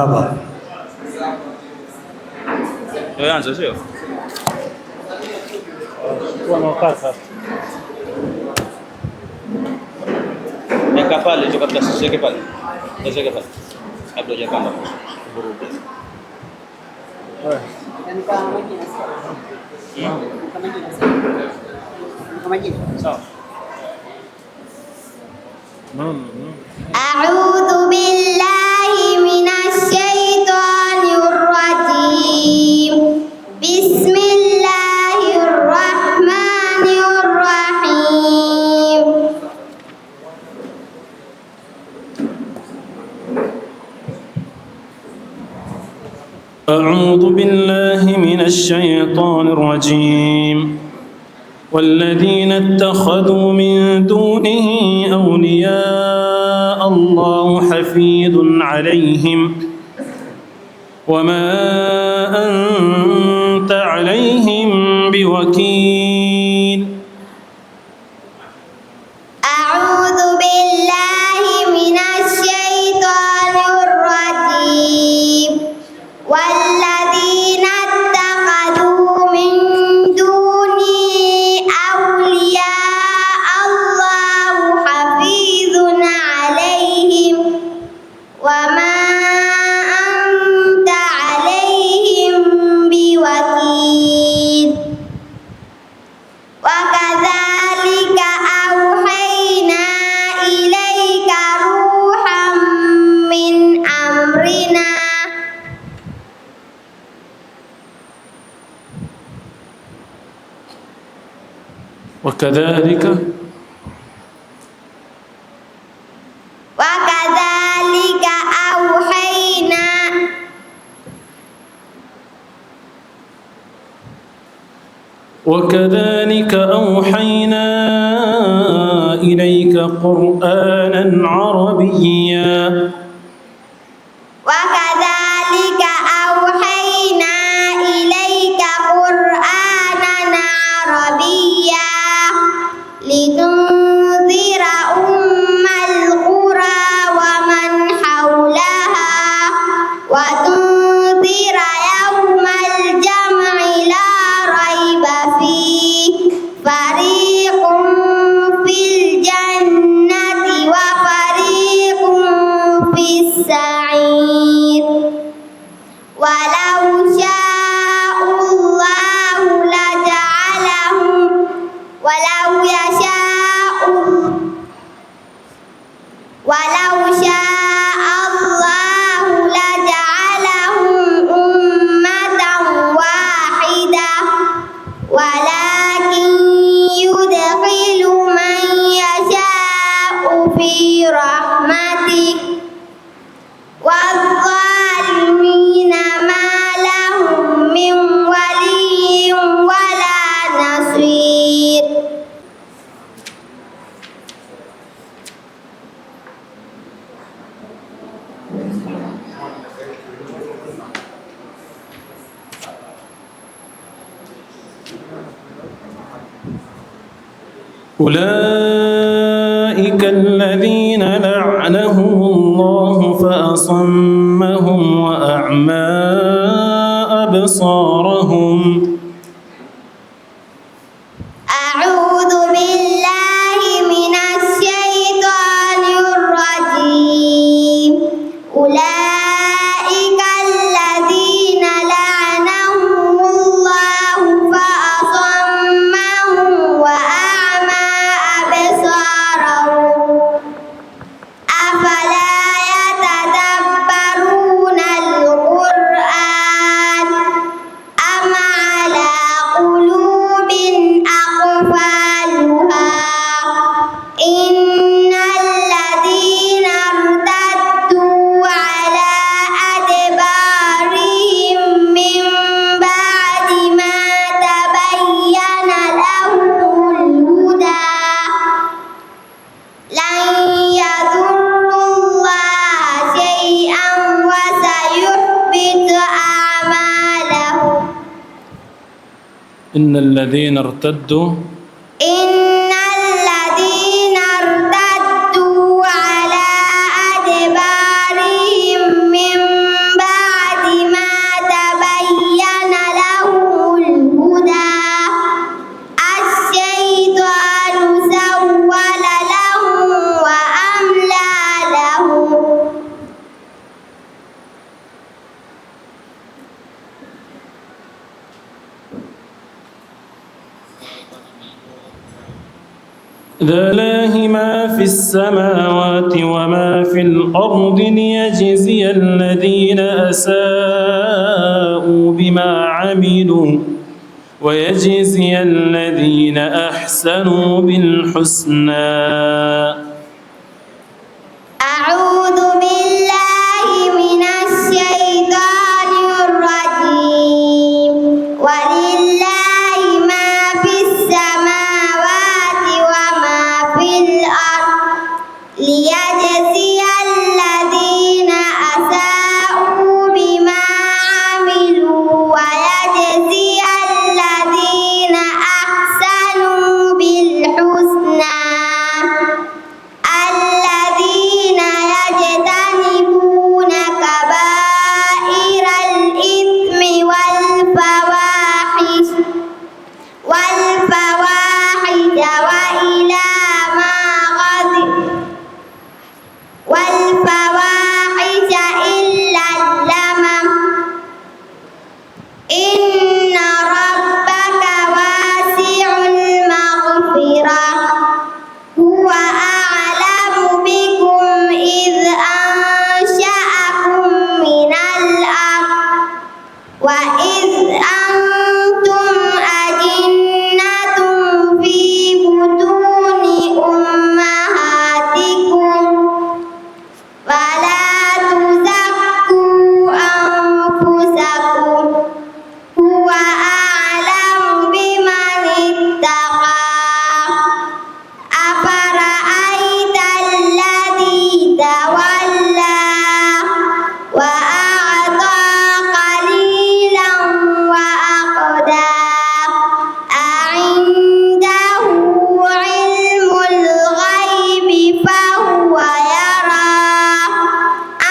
Hapa anza sio? Eka pale ndio kabla siseke pale. Siseke pale. Kabla hujakanda kuvuruga. Sawa. أعوذ بالله من الشيطان الرجيم بسم الله الرحمن الرحيم أعوذ بالله من الشيطان الرجيم والذين اتخذوا من دونه أولياء الله حفيظ عليهم وما أنت عليهم بوكيل. أعوذ بالله من الشيطان الرجيم والذين اتخذوا من دونه أولياء الله حفيظ عليهم وما أنت عليهم بوكيل. وكذلك أوحينا إليك روحا من أمرنا وكذلك أوحينا إليك قرآنا عربيا وكذلك أوحينا إليك قرآنا عربيا لتنذر أم القرى ومن حولها وتنذر يوم الجمع لا ريب فيه فريق في الجنة وفريق في السعير ولو شاء الله لجعلهم ولو شاء الله لجعلهم أمة واحدة ولكن يدخل من يشاء في رحمته والظالمين ما لهم من ولي ولا نصير. أولئك الذين لعنهم الله فأصمهم وأعمى أبصارهم. أعوذ بالله من الشيطان الرجيم أولئك الذين لعنهم الله فأصمهم وأعمى أبصارهم أفلا يتدبرون القرآن أم على قلوب أقفالها إن الذين ارتدوا على أدبارهم من بعد ما تبين لهم الهدى لن يضروا الله شيئا وسيحبط أعمالهم. إن الذين ارتدوا إن الذين ارتدوا على أدبارهم من لله ما في السماوات وما في الأرض ليجزي الذين أساءوا بما عملوا ويجزي الذين أحسنوا بالحسنى. أعوذ بالله من الشيطان الرجيم. ولله ما في السماوات وما في الأرض ليجزي الذين أساءوا بما عملوا ويجزي الذين أحسنوا بالحسنى. الذين يجتنبون كبائر الإثم والفواحش وإلى ما غضب والفواحش إلا اللمم. إن ربك واسع المغفرة هو أعلم بكم إذ أنشأكم من الأرض وإذ أنتم أجنة في بطون أمهاتكم فلا تزكوا أنفسكم هو أعلم بمن اتقى. أفرأيت الذي تولى وأعطى قليلا وأقدى. أعنده علم الغيب فهو يرى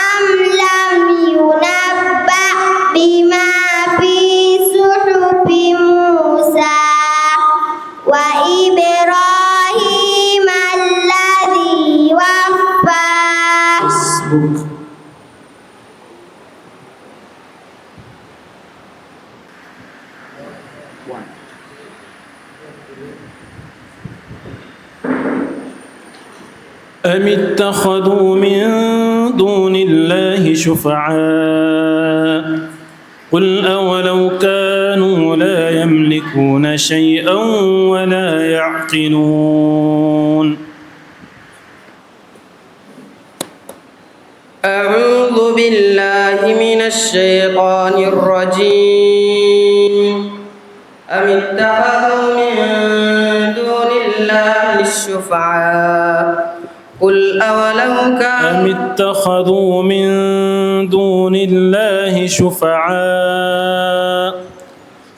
أم لم ينبأ بما في صحف موسى وإبراهيم الذي وفى. حسبك. أم اتخذوا من دون الله شفعاء قل أولو كانوا لا يملكون شيئا ولا يعقلون. أعوذ بالله من الشيطان الرجيم. أم اتخذوا من دون الله شفعاء قل أولو كانوا أم اتخذوا من دون الله شفعاء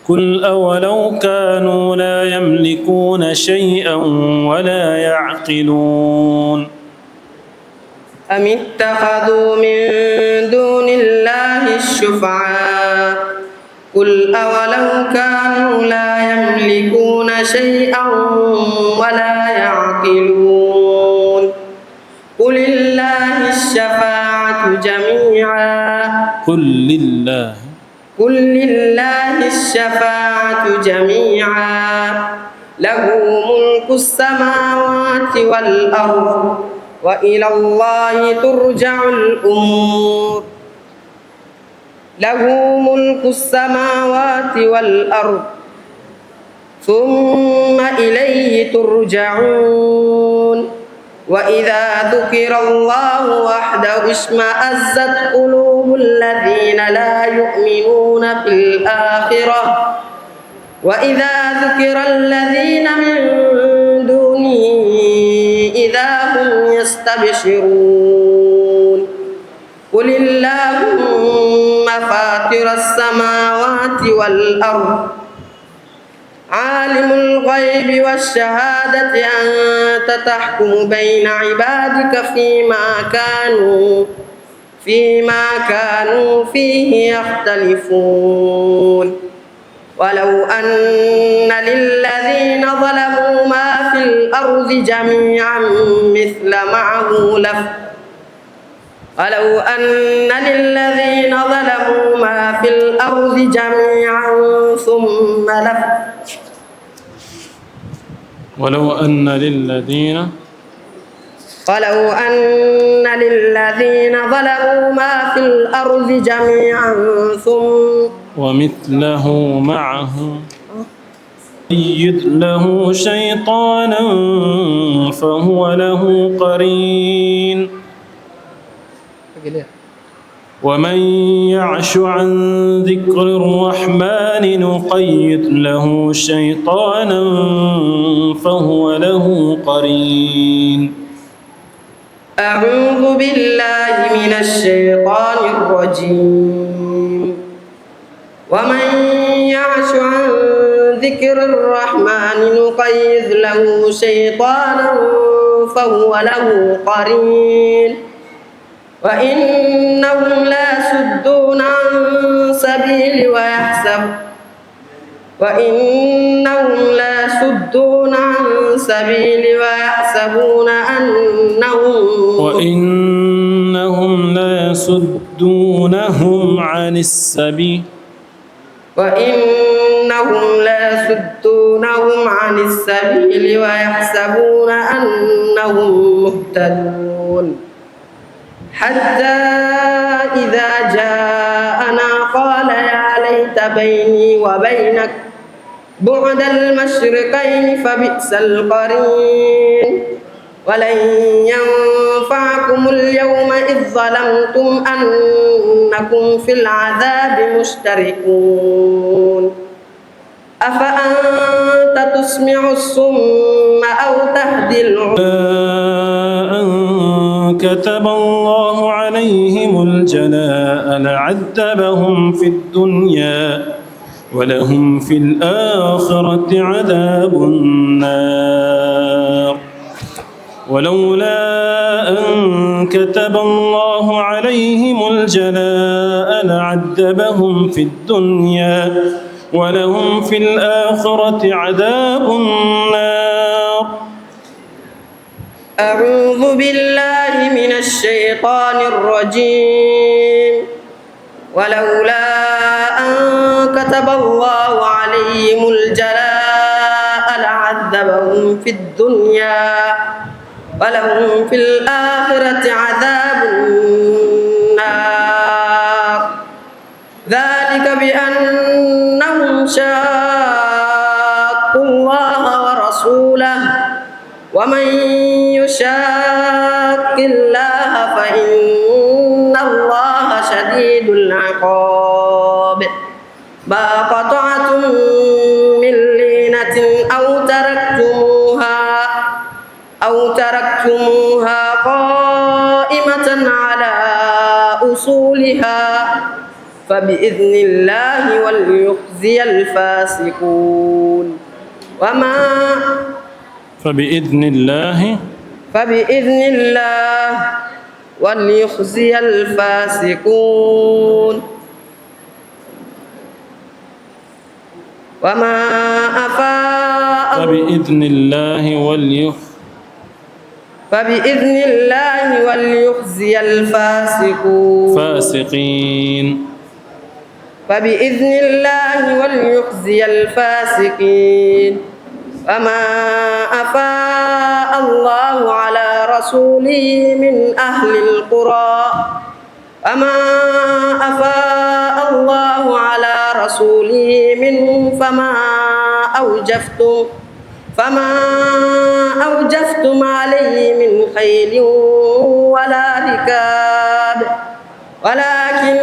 قل أولو كانوا لا يملكون شيئا ولا يعقلون. أم اتخذوا من دون الله الشفعاء قل أولو كانوا لا يملكون شيئا ولا يعقلون. قل لله الشفاعة جميعا قل لله الشفاعة جميعا له ملك السماوات والأرض وإلى الله ترجع الأمور. له ملك السماوات والأرض ثم إليه ترجعون. وإذا ذكر الله وحده اشمأزت قلوب الذين لا يؤمنون بالآخرة وإذا ذكر الذين من دونه إذا هم يستبشرون. قل اللهم فاطر السماوات والأرض عالم الغيب والشهادة أنت تحكم بين عبادك فيما كانوا فيه يختلفون. ولو أن للذين ظلموا ما في الأرض جميعا مثل معه ولو أن للذين ظلموا ما في الأرض جميعا ثم ولو أن للذين ظلموا ما في الأرض جميعا ثم ومثله معه قيد له شيطانا فهو له قرين ومن يعش عن ذكر الرحمن نقيد له شيطانا فهو له قرين. أعوذ بالله من الشيطان الرجيم. ومن يعش عن ذكر الرحمن نقيد له شيطانا فهو له قرين وإنهم لا يصدون عن سبيل ويحسبون وإنهم لا يصدونهم عن السبيل ويحسبون أنهم مهتدون حتى إذا جاءنا قال يا ليت بيني وبينك بعد المشرقين فبئس القرين ولن ينفعكم اليوم إذ ظلمتم أنكم في العذاب مشتركون أفأنت تسمع الصم أو تهدي أن كتب الله عليهم الجلاء لعذبهم في الدنيا ولهم في الآخرة عذاب النار ولولا أن كتب الله عليهم الجلاء لعذبهم في الدنيا ولهم في الآخرة عذاب النار. أعوذ بالله من الشيطان الرجيم. ولولا أن كتب الله عليهم الجلاء لعذبهم في الدنيا ولهم في الآخرة عذاب النار ذلك بأنهم شاقوا الله ورسوله ومن يشاق الله فإن الله شديد العقاب ما قطعتم من لينة أو تركتموها قائمة على أصولها فبإذن الله وليخزي الفاسقون فبإذن الله وليخزي الفاسقون وما أفاء فبإذن الله وليخزي الفاسقين وما أفاء الله على رسوله من أهل القرى منهم فما أوجفتم عليه من خيل ولا ركاب ولكن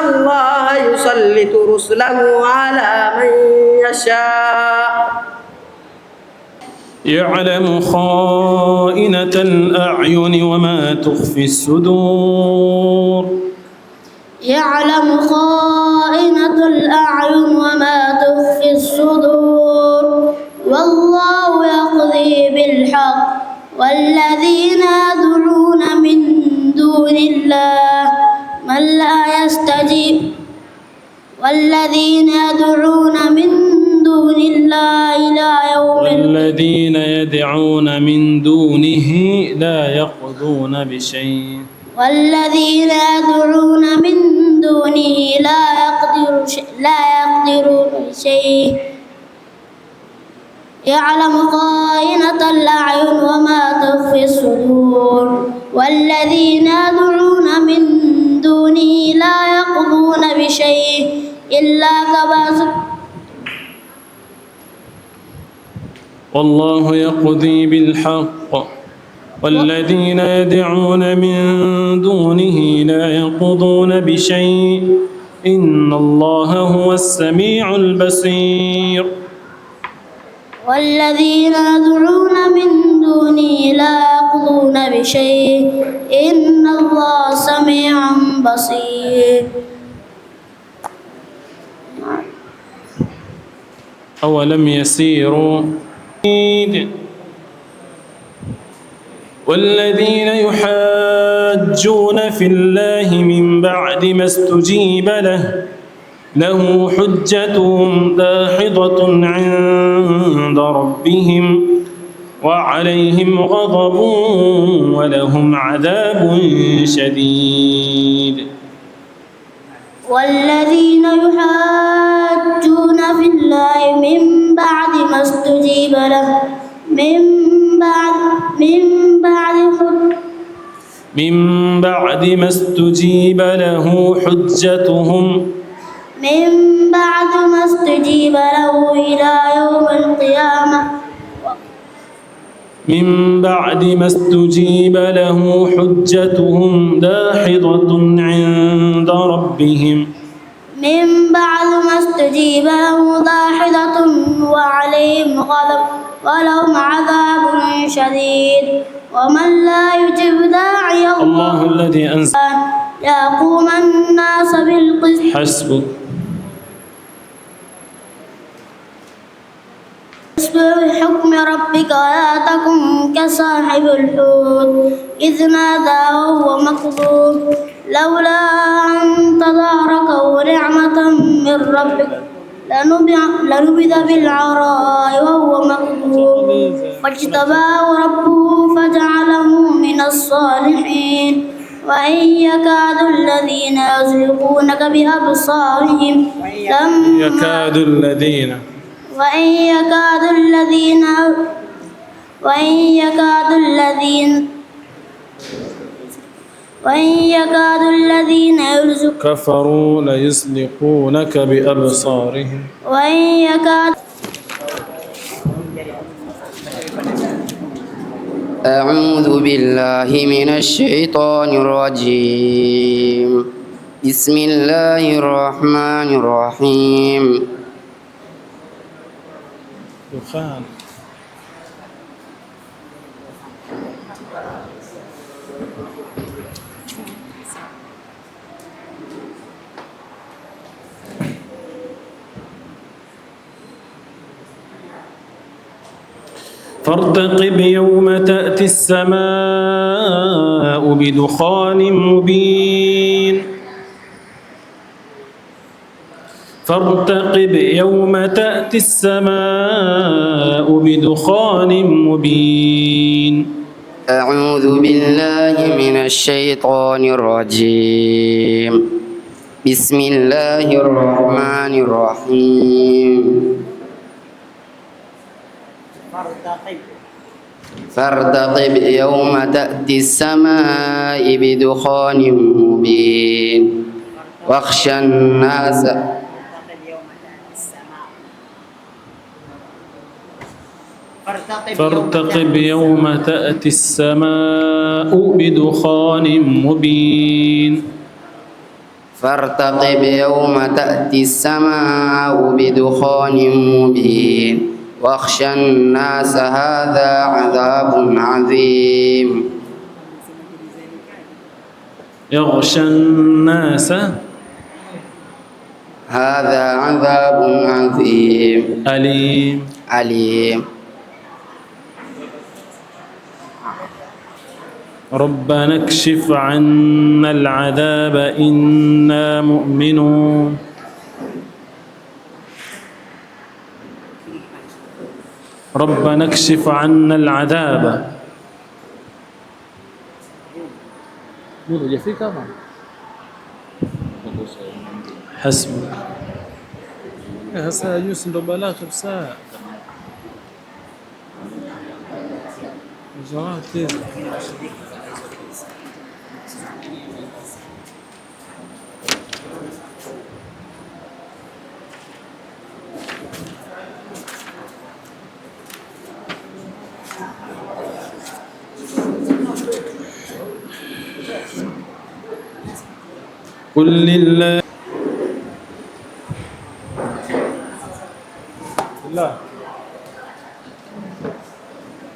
الله يسلط رسله على من يشاء يعلم خائنة الأعين وما تخفي الصدور والله يقضي بالحق والذين يدعون من دون الله والذين يدعون من دونه لا يقضون بشيء يعلم خائنة الأعين وما تخفي الصدور والذين يدعون من دونه لا يقضون بشيء إلا كباسط والله يقضي بالحق والذين يدعون من دونه لا يقضون بشيء إن الله هو السميع البصير والذين يدعون من دونه لا يقضون بشيء إن الله سميع بصير. أولم يسيروا والذين يحاجون في الله من بعد ما استجيب له حجتهم داحضة عند ربهم وعليهم غضب ولهم عذاب شديد. والذين يحاجون في الله من بعد ما استجيب له من بعد ما استجيب له حجتهم إلى يوم القيامة من بعد ما استجيب له حجتهم داحضة عند ربهم وعليهم غضب ولهم عذاب شديد. ومن لا يجب داعي الله الذي أنزل يقوم الناس بالقسط حسبك بحكم ربك ولا تكن كصاحب الحوت إذ نادى وهو مكظوم لولا أن تداركه نعمة من ربك لنبذ بالعراء وهو مكظوم فاجتباه ربه فجعله من الصالحين. وإن يكاد الذين يزلقونك بأبصارهم وإن يكاد الذين كفروا ليزلقونك بأبصارهم أعوذ بالله من الشيطان الرجيم. بسم الله الرحمن الرحيم. فارتقب يوم تأتي السماء بدخان مبين فارتقب يوم تأتي السماء بدخان مبين. أعوذ بالله من الشيطان الرجيم. بسم الله الرحمن الرحيم. فارتقب يوم تأتي السماء بدخان مبين واخشى الناس فارتقب يوم تأتي السماء بدخان مبين فارتقب يوم تأتي السماء بدخان مبين واخشى الناس هذا عذاب عظيم. يغشى الناس هذا عذاب عظيم أليم. ربنا اكشف عنا العذاب إنا مؤمنون. ربنا اكشف عنا العذاب. حسبك. قل لله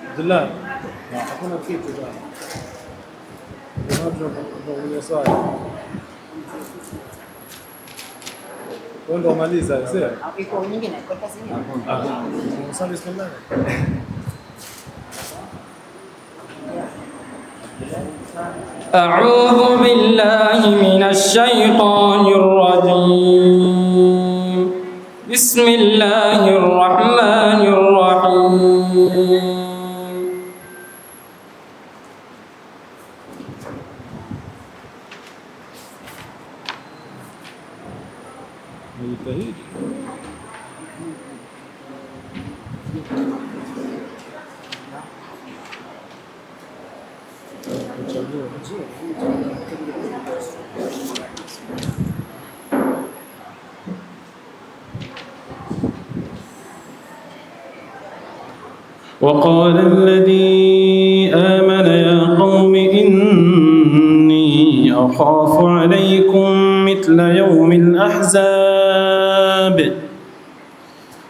عبد الله hakuna kitu bwana. Ndio swali. Ndio maliza sio? Hakuna nyingine kwa kasi nyingine. Swali sema. أعوذ بالله من الشيطان الرجيم بسم الله الرحمن الرحيم وقال الذي آمن يا قوم إني أخاف عليكم مثل يوم الأحزاب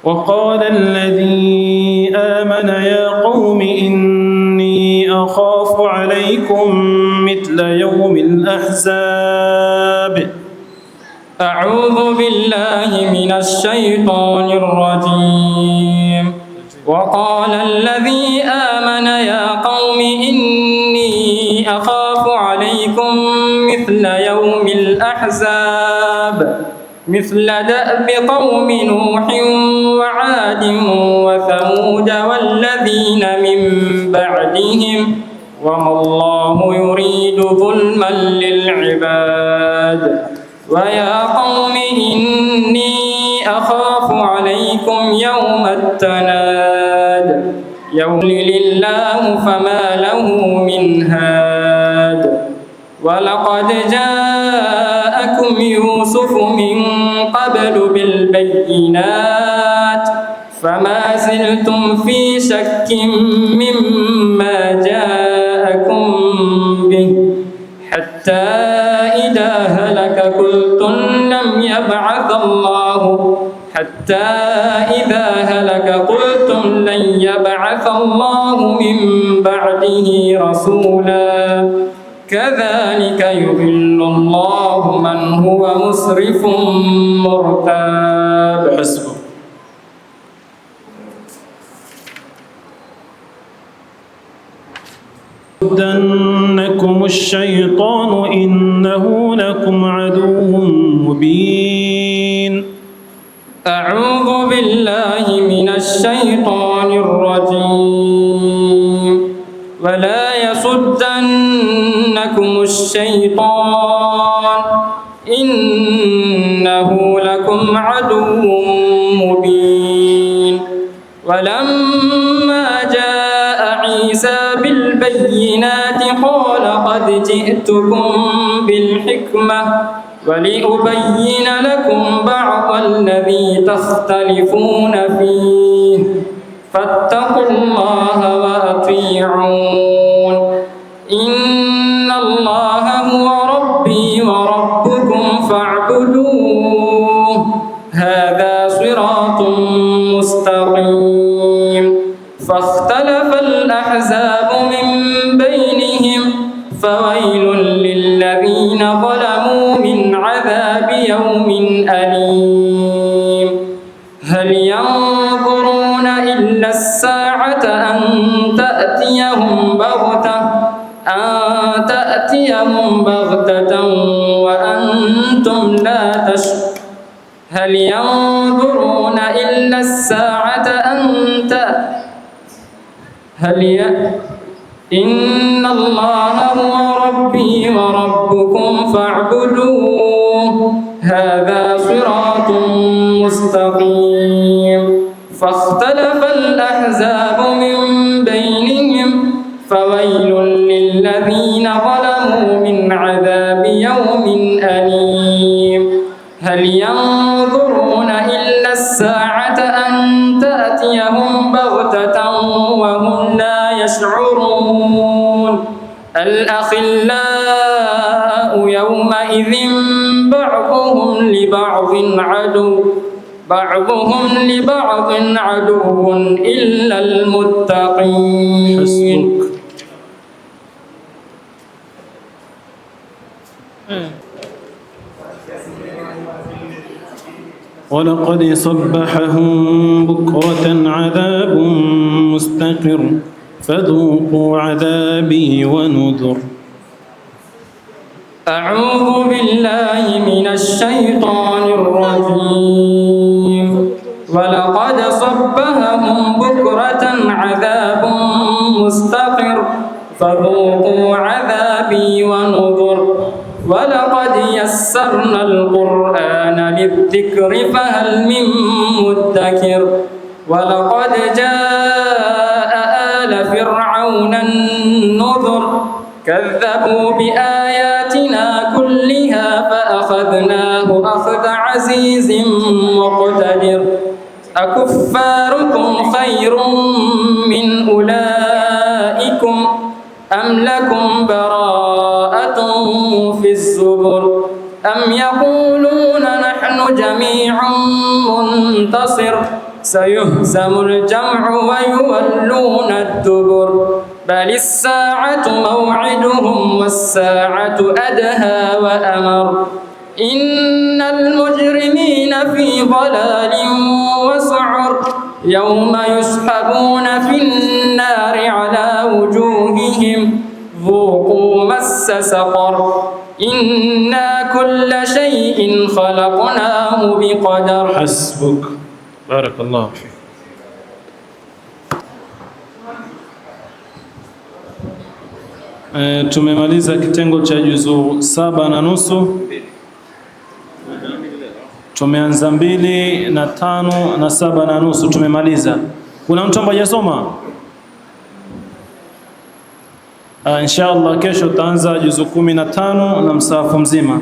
وقال الذي آمن يا قوم إني أخاف عليكم مثل يوم الأحزاب أعوذ بالله من الشيطان الرجيم وقال الذي آمن يا قوم إني أخاف عليكم مثل يوم الأحزاب مثل دأب قوم نوح وعاد وثمود والذين من بعدهم وما الله يريد ظلما للعباد ويا قوم إني أخاف عليكم يوم التناد يوم لله فما له من هاد ولقد جاءكم يوسف من قبل بالبينات فما زلتم في شك مما جاءكم به حتى إذا هلك قلتم لن يبعث الله من بعده رسولا كذلك يضل الله من هو مسرف مرتاب. حسبه. يصدنكم الشيطان إنه لكم عدو مبين. أعوذ بالله من الشيطان الرجيم ولا يصدنكم الشيطان إنه لكم عدو مبين. ولما جاء عيسى بالبينات قال قد جئتكم بالحكمة ولأبين لكم بعض الذي تختلفون فيه فاتقوا الله وأطيعون إن الله هو ربي وربكم فاعبدوه هذا صراط مستقيم. فاختلف الأحزاب من بينهم فويل للذين ظلموا من عذاب يوم أليم. هل ينظرون إلا الساعة أن تأتيهم بغتة وأنتم لا تشعرون. هل ينظرون إلا الساعة أن إن الله هو ربي وربكم فاعبدوه هذا صراط مستقيم. فاختلف الأحزاب من بينهم هل ينظرون إلا الساعة أن تأتيهم بغتة وهم لا يشعرون الأخلاء يومئذ بعضهم لبعض عدو إلا المتقين. حسبك. ولقد صبحهم بكرة عذاب مستقر فذوقوا عذابي ونذر. أعوذ بالله من الشيطان الرجيم. ولقد صبحهم بكرة عذاب مستقر فذوقوا عذابي ونذر. ولقد يسرنا القرآن للذكر فهل من مدكر. ولقد جاء آل فرعون النذر كذبوا بآياتنا كلها فأخذناه أخذ عزيز مقتدر. أكفاركم خير من أولئكم أم لكم براءة في الزبر أم يقولون نحن جميع منتصر سيهزم الجمع ويولون الدبر بل الساعة موعدهم والساعة أدهى وأمر. إن المجرمين في ضلال وسعر يوم يسحبون في النار على وجوههم ذوقوا مس سقر. إنا كل شيء خلقناه بقدر. حسبك. بارك الله فيك. Tumemaliza kitengo cha juzuu 7.5. Tumeanza 2 na 5 na 7.5 tumemaliza. Kuna mtu ambaye hajasoma? Inshallah kesho tutaanza juzuu 15 na msahafu mzima.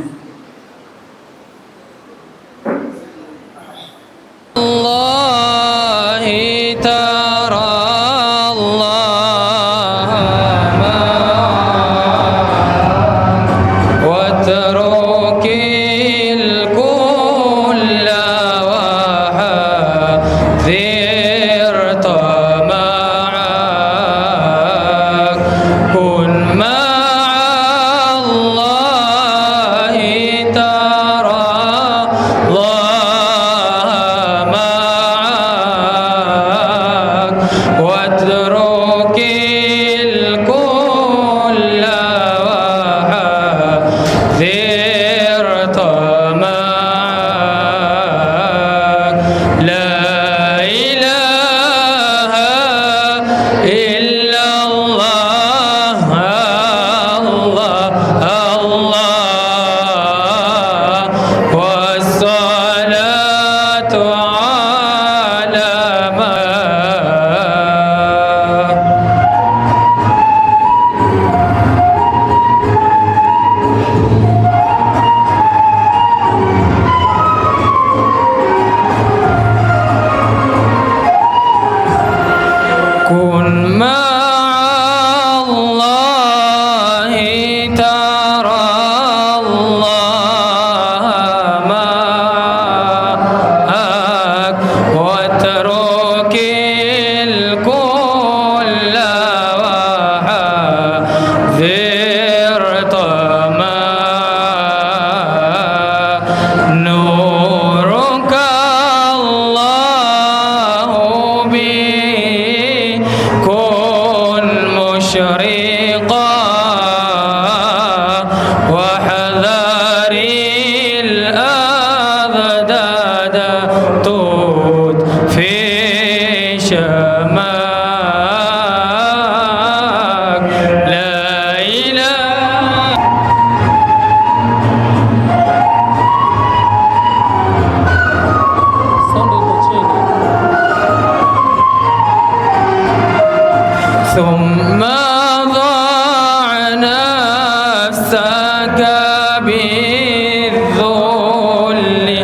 بالذل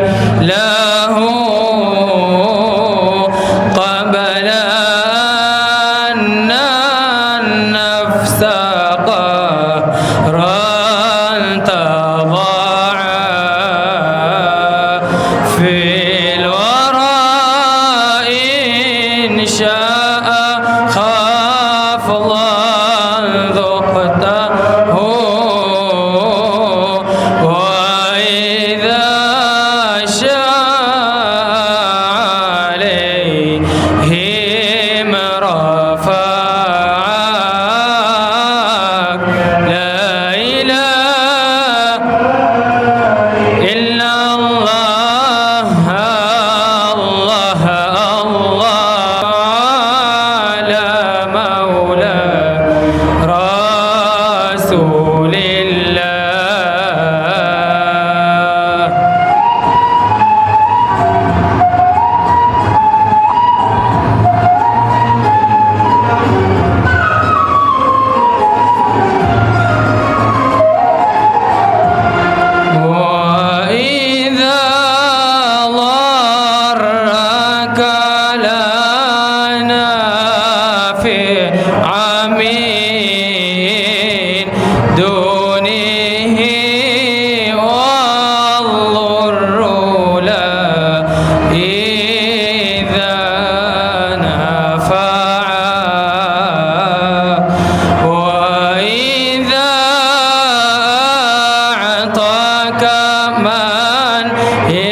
في الورى إن شاء خفضا ذقته وإذا شاء عليهم رفعك لا إله إلا الله الله الله على مولى رسول الله. وإذا ضرك لنا في عمين دونه والضر لا إذا نفع وإذا أعطاك من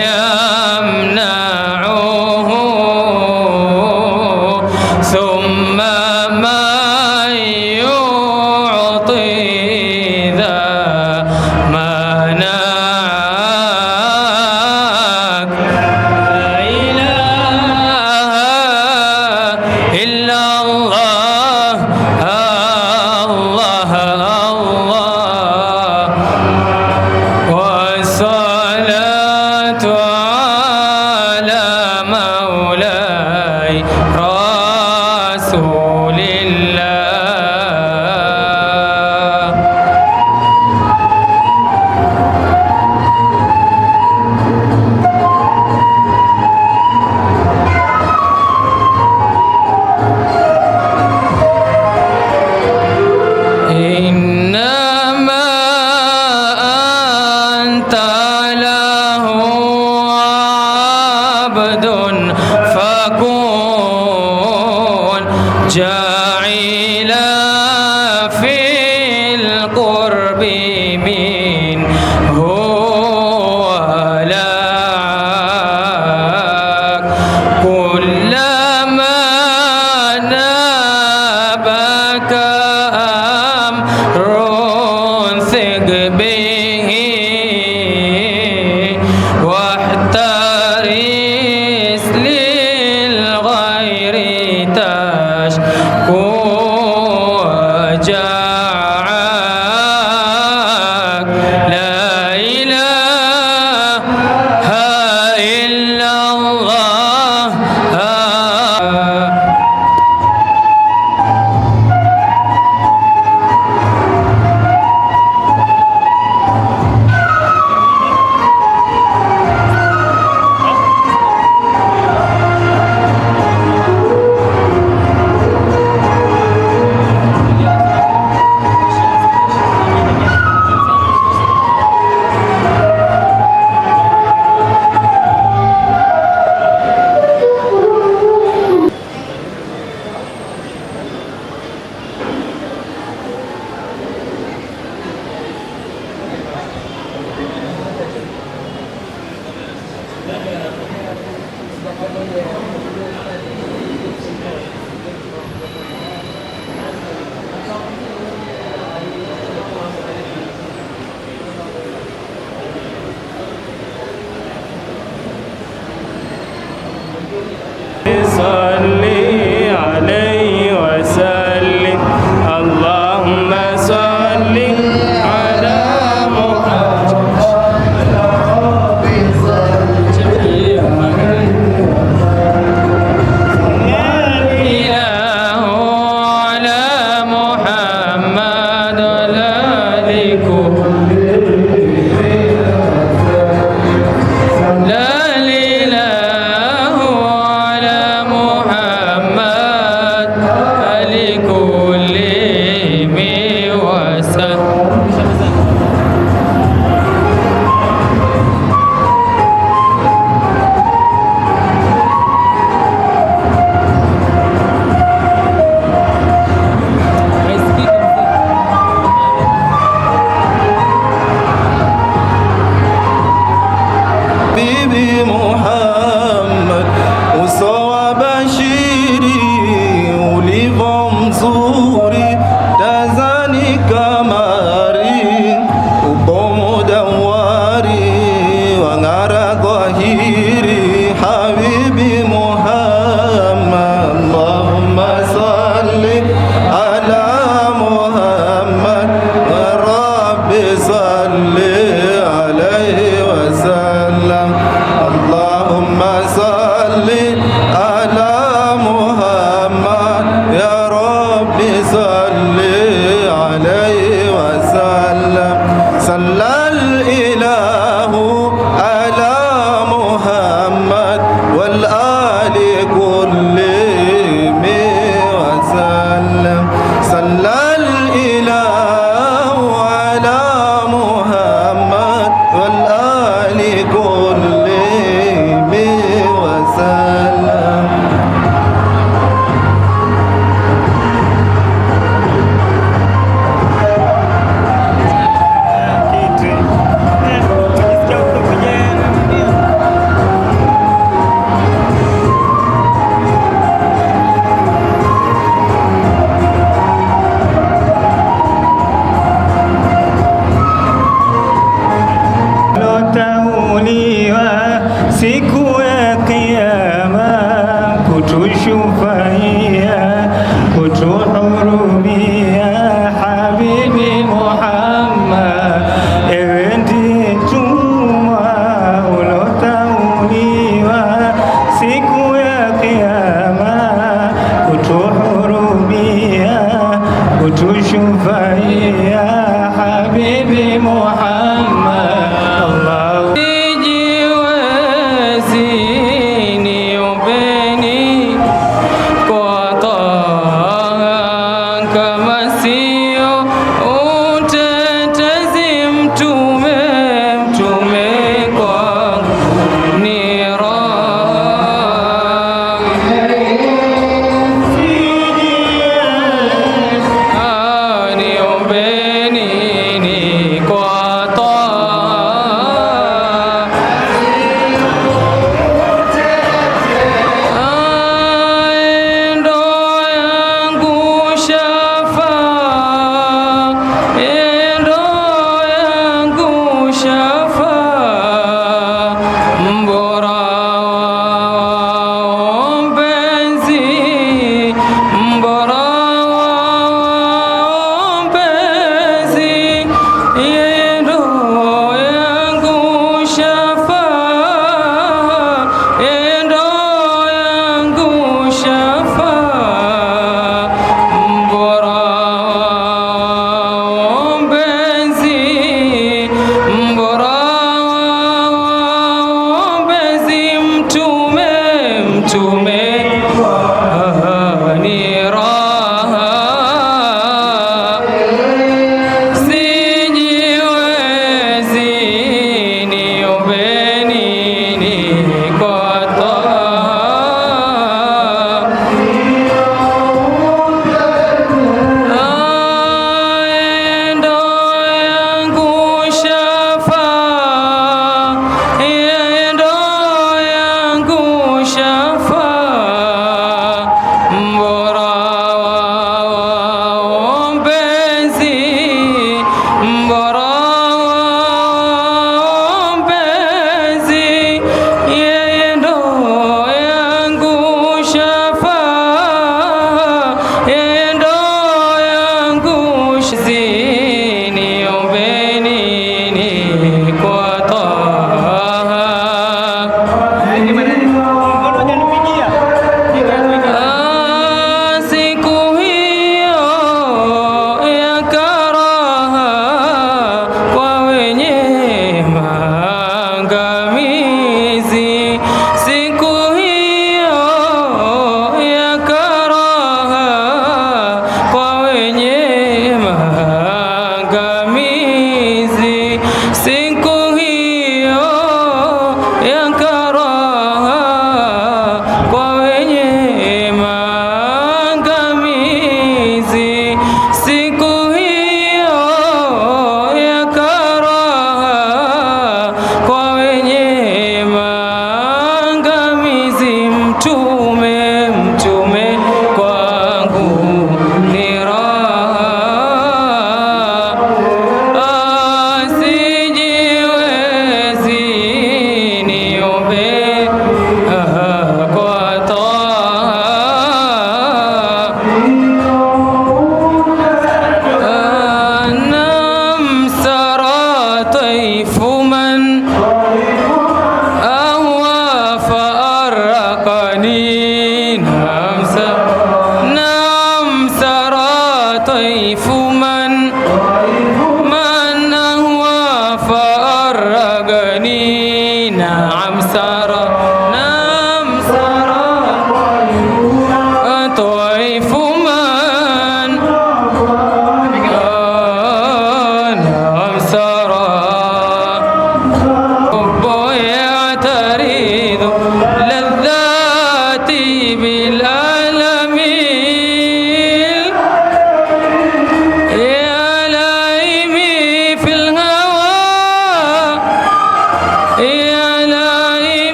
يمنعه ثم من يعطي ذا منعك لا إله إلا الله الله الله والصلاة على مولاي رسول الله. إنما أنت له عبد فكن جاعلا في القرب منه ولعك كلما نابك أمر ثق به واحترس للغير تشكو وجعك لا إله إلا الله. صلي عليه وسلم اللهم صل على محمد إله على محمد اللهم صل على محمد يا رب صل عليه وسلم صلى الإله على محمد والآل كلهم وسلم صلى الإله على محمد والآل كلهم وسلم. Siku ya Kiyama kutushufaia, kutuhurumia Habibi Muhammad, ewe ndiye mtumwa ulotauliwa. Siku ya Kiyama kutuhurumia, kutushufaia Habibi Muhammad. Allah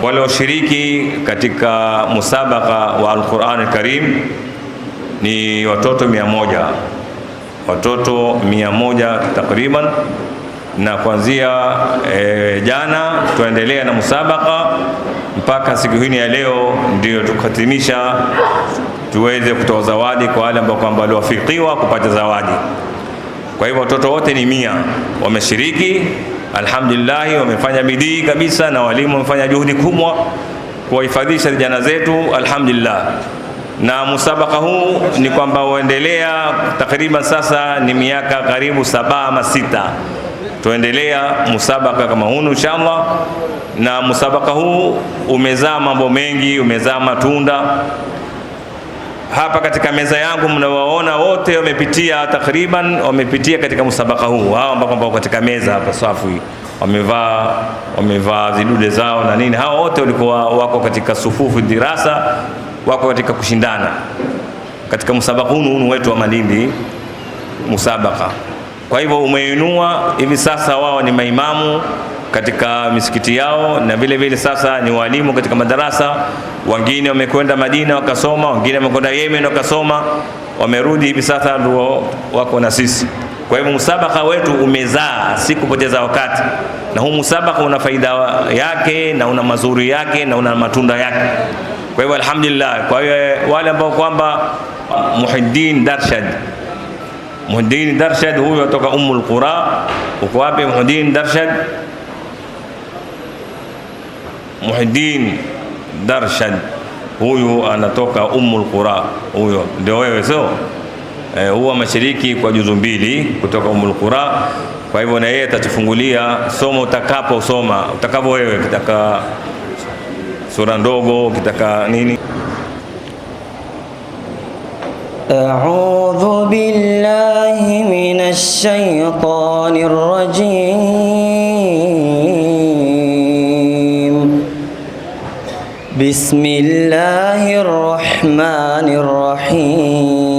Walioshiriki katika musabaka wa Al-Qur'an Al-Karim ni watoto 100, watoto 100 takriban, na kuanzia jana tuendelea na musabaka mpaka siku hii ya leo, ndio tukatimisha tuweze kutoa zawadi kwa wale ambao kwamba waliwafikiwa kupata zawadi. Kwa hivyo watoto wote ni 100 wameshiriki. Alhamdulillah, wamefanya bidii kabisa na walimu wamefanya juhudi kubwa kuwahifadhisha vijana zetu, alhamdulillah. Na musabaka huu ni kwamba uendelea takriban sasa ni miaka karibu 7 ama 6 tuendelea musabaka kama huu inshallah. Na musabaka huu umezaa mambo mengi, umezaa matunda. Hapa katika meza yangu mnawaona wote wamepitia takriban, wamepitia katika musabaka huu. Hao ambao katika meza hapa safu hii wamevaa zidude zao na nini, hao wote walikuwa wako katika sufufu dirasa, wako katika kushindana katika musabaka huu wetu wa Malindi musabaka. Kwa hivyo umeinua hivi sasa, wao ni maimamu katika misikiti yao, na vile vile sasa ni walimu katika madarasa. Wengine wamekwenda Madina wakasoma, wengine wamekwenda Yemen wakasoma, wamerudi hivi sasa ndio wako na sisi. Kwa hivyo musabaka wetu umezaa, si kupoteza wakati, na huu musabaka una faida yake na una mazuri yake na una matunda yake. Kwa hivyo alhamdulillah. Kwa hiyo wale ambao kwamba Muhiddin Darshad huyu kutoka Ummul Qura. Uko wapi Muhiddin Darshad? Muhiddin Darshad huyu anatoka Ummul Qura, huyo ndio wewe sio? Huwa mashiriki kwa juzu 2 kutoka Ummul Qura. Kwa hivyo na yeye atatufungulia somo utakaposoma, utakapo wewe, kitaka sura ndogo, kitaka nini. A'udhu billahi minash shaitanir rajim. Bismillahir rahmanir rahim.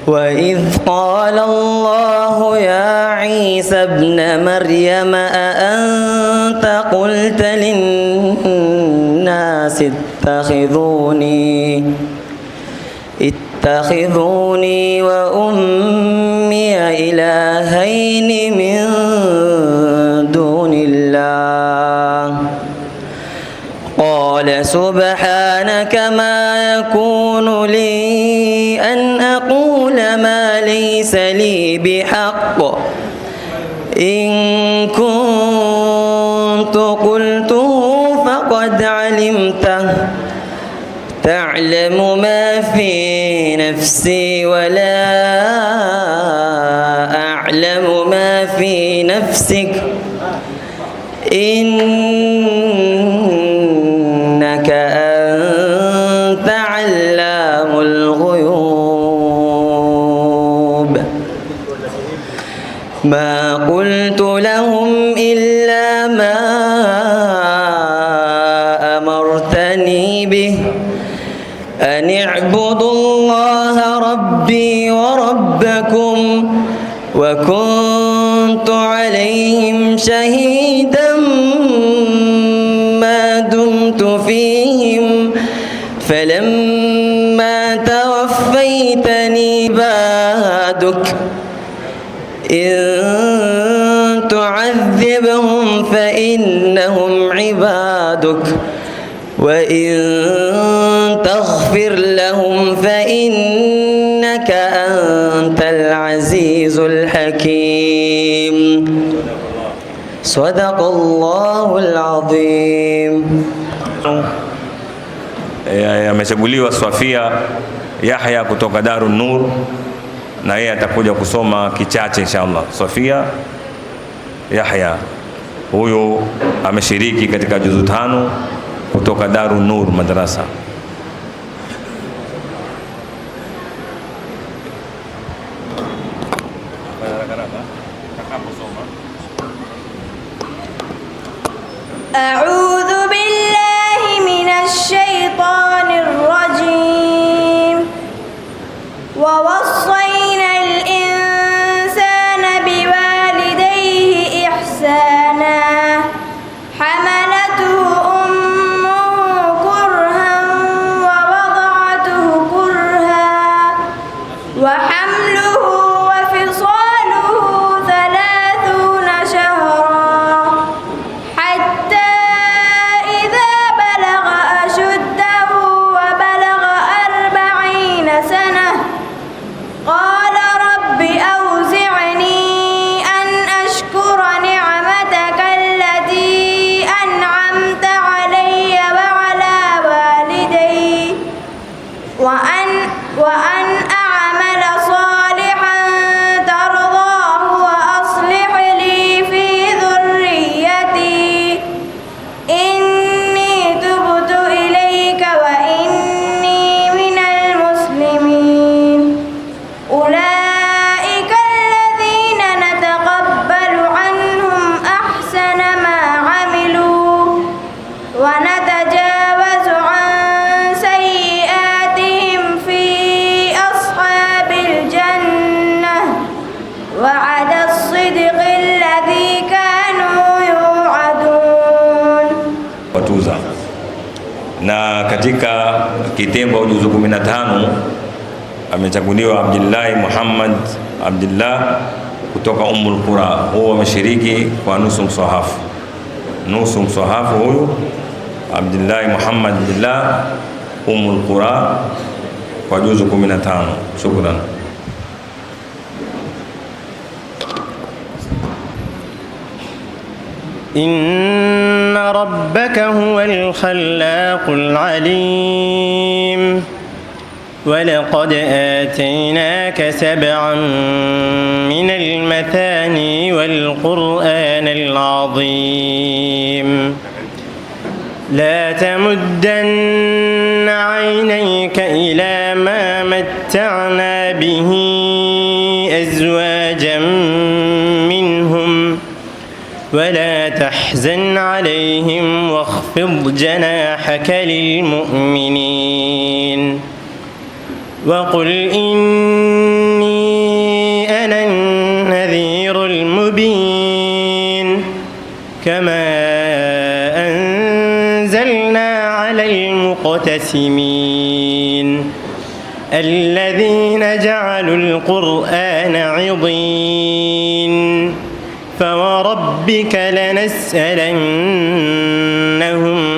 وإذ قال الله يا عيسى ابن مريم أأنت قلت للناس اتخذوني وأمي إلهين من دون الله قال سبحانك ما يكون لي أن أقول ما ليس لي بحق إن كنت قلته فقد علمته علمته تعلم ما في نفسي ولا أعلم ما في نفسك إنك أنت علام الغيوب. ما قلت لهم إلا ما أمرتني به أن اعبدوا الله ربي وربكم وكنت عليهم شهيدا ما دمت فيهم فلما توفيتني عبادك إن تعذبهم فإنهم عبادك وإن تغفر لهم فإنك أنت العزيز الحكيم. صدق الله العظيم. Amechaguliwa Swafia Yahya kutoka Darun Nur, na yeye atakuja kusoma kichache inshallah. Swafia Yahya huyo ameshiriki katika juzu 5 kutoka Darun Nur madrasa. أعوذ بالله من الشيطان الرجيم. ووصينا الإنسان بوالديه إحسانا حملته أمه كرها ووضعته كرها وحمله وفصاله 30 شهرا حتى إذا بلغ أشده وبلغ 40 سنة قال رب أوزعني أن أشكر نعمتك التي أنعمت علي وعلى والدي وأن أعمل صالحا ترضاه وأصلح لي في ذريتي إني تبت إليك وإني من المسلمين. أولئك الذين نتقبل عنهم أحسن ما عملوا ونتجاوز عن سيئاتهم في أصحاب الجنة وعد الصدق الذي كانوا يوعدون. Watuza. Na katika kitembo juzu 15 amechaguliwa Abdullah Muhammad Abdullah kutoka Ummul Qura. Huyo ameshiriki kwa nusu mswahafu huyu Abdullah Muhammad Abdullah Ummul Qura kwa juzu 15. Shukran. إن ربك هو الخلاق العليم ولقد آتيناك 7 من المثاني والقرآن العظيم لا تمدن عينيك إلى ما متعنا به أزواجا منهم ولا تحزن عليهم واخفض جناحك للمؤمنين وقل إني أنا النذير المبين كما أنزلنا على المقتسمين الذين جعلوا القرآن عضين فوربك لنسألنهم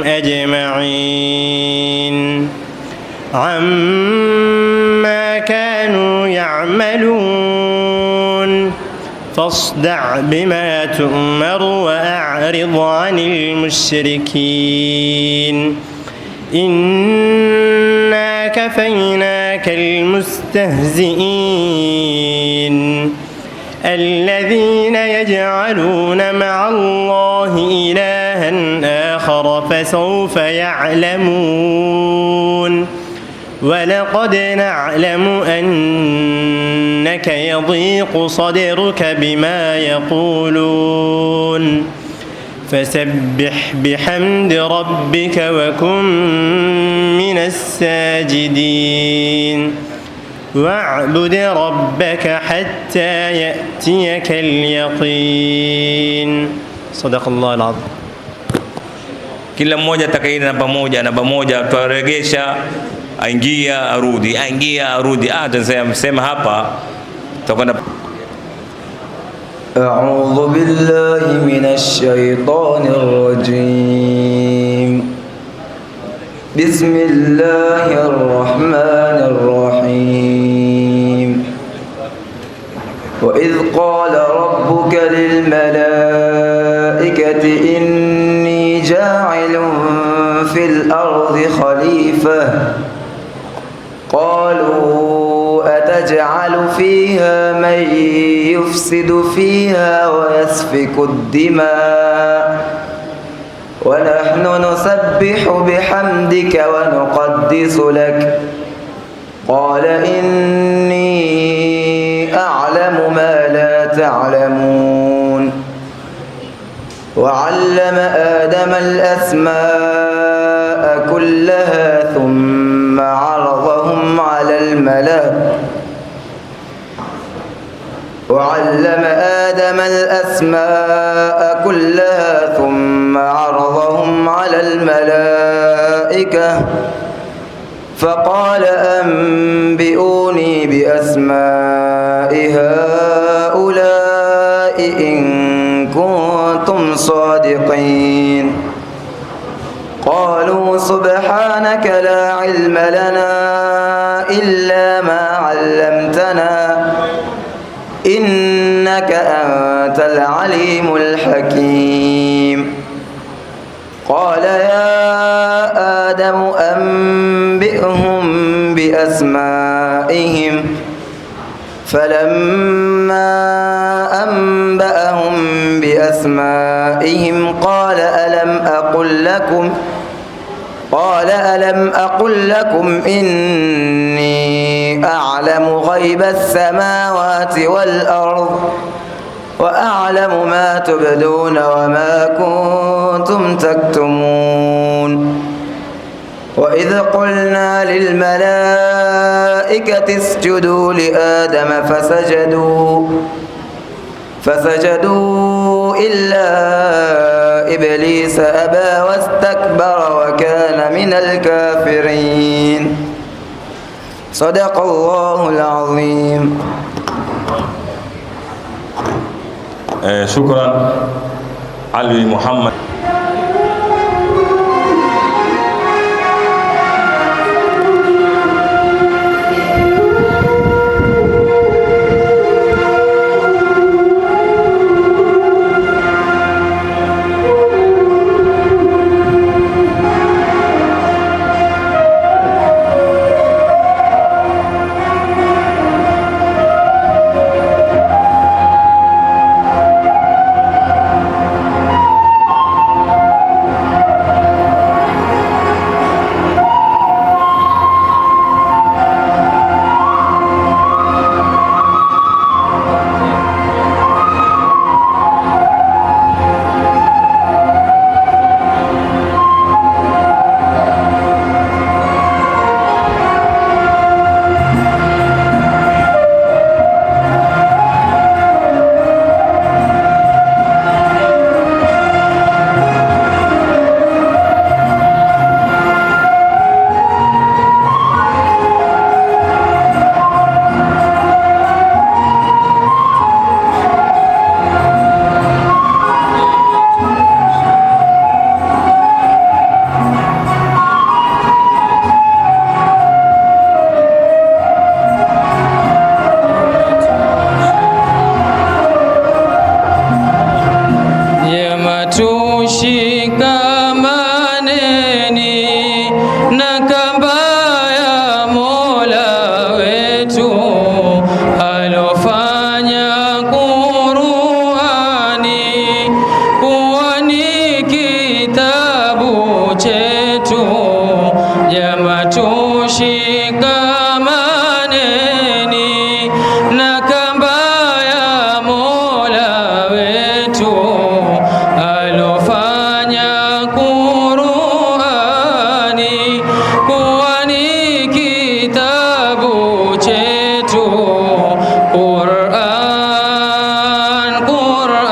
أجمعين عما كانوا يعملون فاصدع بما تؤمر وأعرض عن المشركين إنا كفيناك المستهزئين الذين يجعلون مع الله إلها آخر فسوف يعلمون ولقد نعلم أنك يضيق صدرك بما يقولون فسبح بحمد ربك وكن من الساجدين واعبد ربك حتى يأتيك اليقين. صدق الله العظيم. Kila mmoja atakaenda namba moja twaregesha, aingia arudi, aingia arudi. Tunasema hapa tutakwenda. أعوذ بالله من الشيطان الرجيم. بسم الله الرحمن الرحيم. وإذ قال ربك للملائكة إني جاعل في الأرض خليفة قالوا أتجعل فيها من يفسد فيها ويسفك الدماء ونحن نسبح بحمدك ونقدس لك قال إني أعلم ما لا تعلمون. وعلم آدم الأسماء كلها ثم عرضهم على الملائكة فقال أنبئوني بأسماء هؤلاء إن كنتم صادقين. قالوا سبحانك لا علم لنا إلا ما علمتنا إنك أنت العليم الحكيم. قال يا آدم أنبئهم بأسمائهم فلما أنبأهم بأسمائهم قال ألم أقل لكم إني أعلم غيب السماوات والأرض وأعلم ما تبدون وما كنتم تكتمون. وإذ قلنا للملائكة اسجدوا لآدم فسجدوا إلا إبليس أبى واستكبر وكان من الكافرين. صدق الله العظيم. شكرا علي محمد. jama tushikamaneni na kamba ya Mola wetu alofanya Qur'ani kuwa ni kitabu chetu. Qur'an, Qur'an,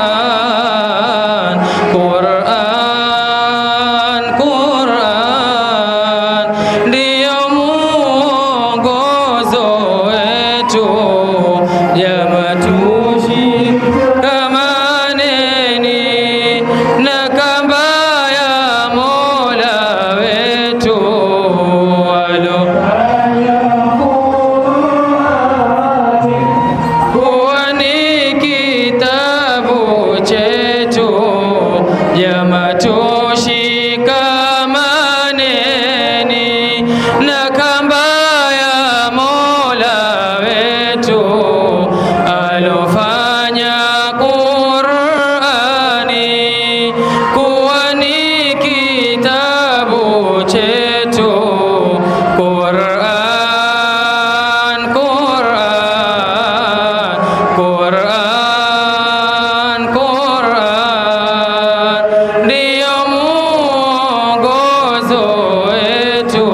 Qur'an, Qur'an ndio mwongozo wetu. Jama tushikamaneni na kamba ya Mola wetu kuwa ni kitabu chetu. Jama tushikamaneni na kamba ya Mola wetu alofanya Qur'ani kuwa ni kitabu chetu. Qur'an, Qur'an, Qur'an, Qur'an ndio mwongozo wetu.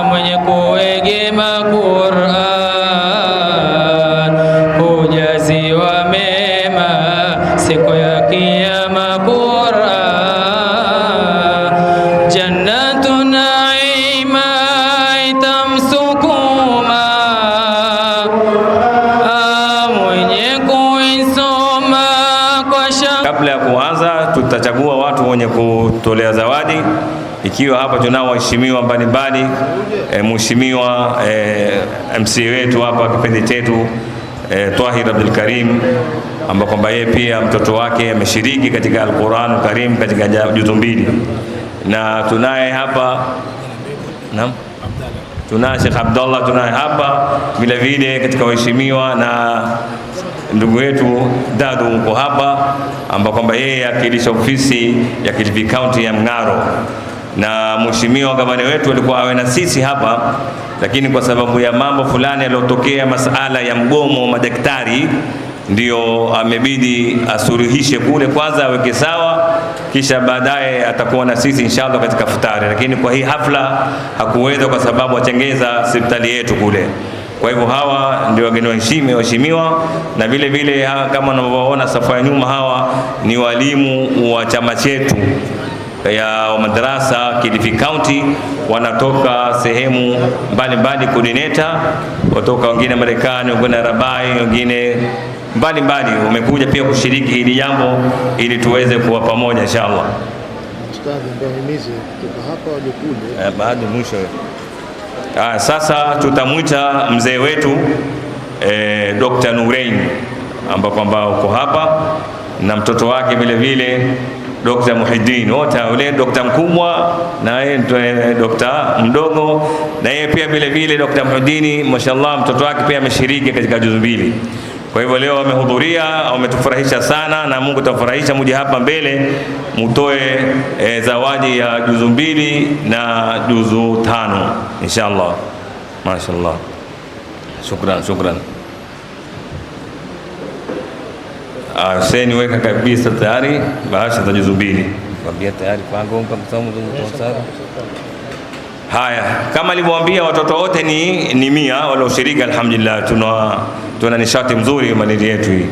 Mwenye kuegema Qur'an hujaziwa mema siku ya Kiyama. Qur'an jannatu naima itamsukuma, mwenye kuisoma kwa shauku. Kabla ya kuanza, tutachagua watu wenye kutolea zawadi. Ikiwa hapa tunao waheshimiwa mbalimbali, mheshimiwa MC wetu hapa kipindi chetu Tahir Abdul Karim, ambapo kwamba yeye pia mtoto wake ameshiriki katika Al-Qur'an Karim katika juzu 2, na tunaye hapa tunaye Sheikh Abdullah, tunaye hapa vile vile katika waheshimiwa, na ndugu yetu Dadu uko hapa, ambapo kwamba yeye akilisha ofisi ya Kilifi County ya Mng'aro, na mheshimiwa gavana wetu alikuwa awe na sisi hapa, lakini kwa sababu ya mambo fulani yaliyotokea, masala ya mgomo wa madaktari, ndio amebidi asuluhishe kule kwanza, aweke sawa, kisha baadaye atakuwa na sisi inshallah katika futari. Lakini kwa hii hafla hakuweza kwa sababu atengeza hospitali yetu kule. Kwa hivyo hawa ndio wageni waheshimiwa, na vile vile kama unavyoona safu ya nyuma, hawa ni walimu wa chama chetu ya madrasa Kilifi County, wanatoka sehemu mbalimbali coordinator, kutoka wengine Marekani, wengine Rabai, wengine mbalimbali wamekuja pia kushiriki hili jambo ili tuweze kuwa pamoja inshallah. Baada mwisho sasa tutamwita mzee wetu Dr. Nurein, ambapo kwamba uko hapa na mtoto wake vile vile Dr. Muhiddin, wote wale Dr. mkubwa na yeye Dr. mdogo, na yeye pia vile vile Dr. Muhiddin, mashallah mtoto wake pia ameshiriki katika juzu 2. Kwa hivyo leo wamehudhuria, wametufurahisha sana, na Mungu atafurahisha. Muje hapa mbele mutoe zawadi ya juzu 2 na juzu 5 inshallah. Mashaallah, shukran. Hussein weka kabisa tayari bahasha za juzu 2. Kwambia tayari pango msomo sana. Haya, kama nilivyowaambia watoto wote ni 100 walioshiriki, alhamdulillah. Tuna nishati mzuri maneno yetu hii.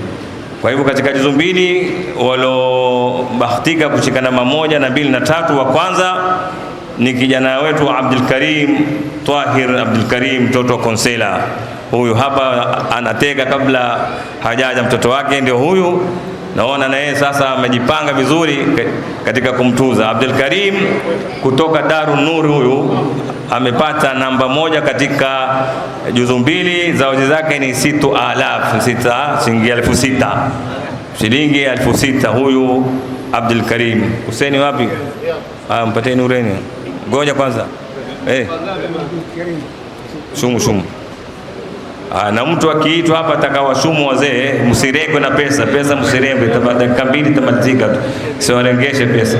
Kwa hivyo katika juzu 2 waliobahatika kushikana mamoja na 2 na 3, wa kwanza ni kijana wetu Abdul Karim, Tahir Abdul Karim, mtoto wa Konsela. Huyu hapa anatega kabla hajaja mtoto wake, ndio huyu Naona na yeye sasa amejipanga vizuri katika kumtuza. Abdul Karim kutoka Darun Nur, huyu amepata namba 1 katika juzu mbili. Zawadi zake ni 6,000 shilingi 6,000. Huyu Abdul Karim. Huseni wapi? Mpateni Nureni. Ngoja kwanza. Shumu. Na mtu akiitwa hapa atakawashumu wazee, msirekwe na pesa msirembe, dakika 2 tamalizika tu. Siwalengeshe pesa.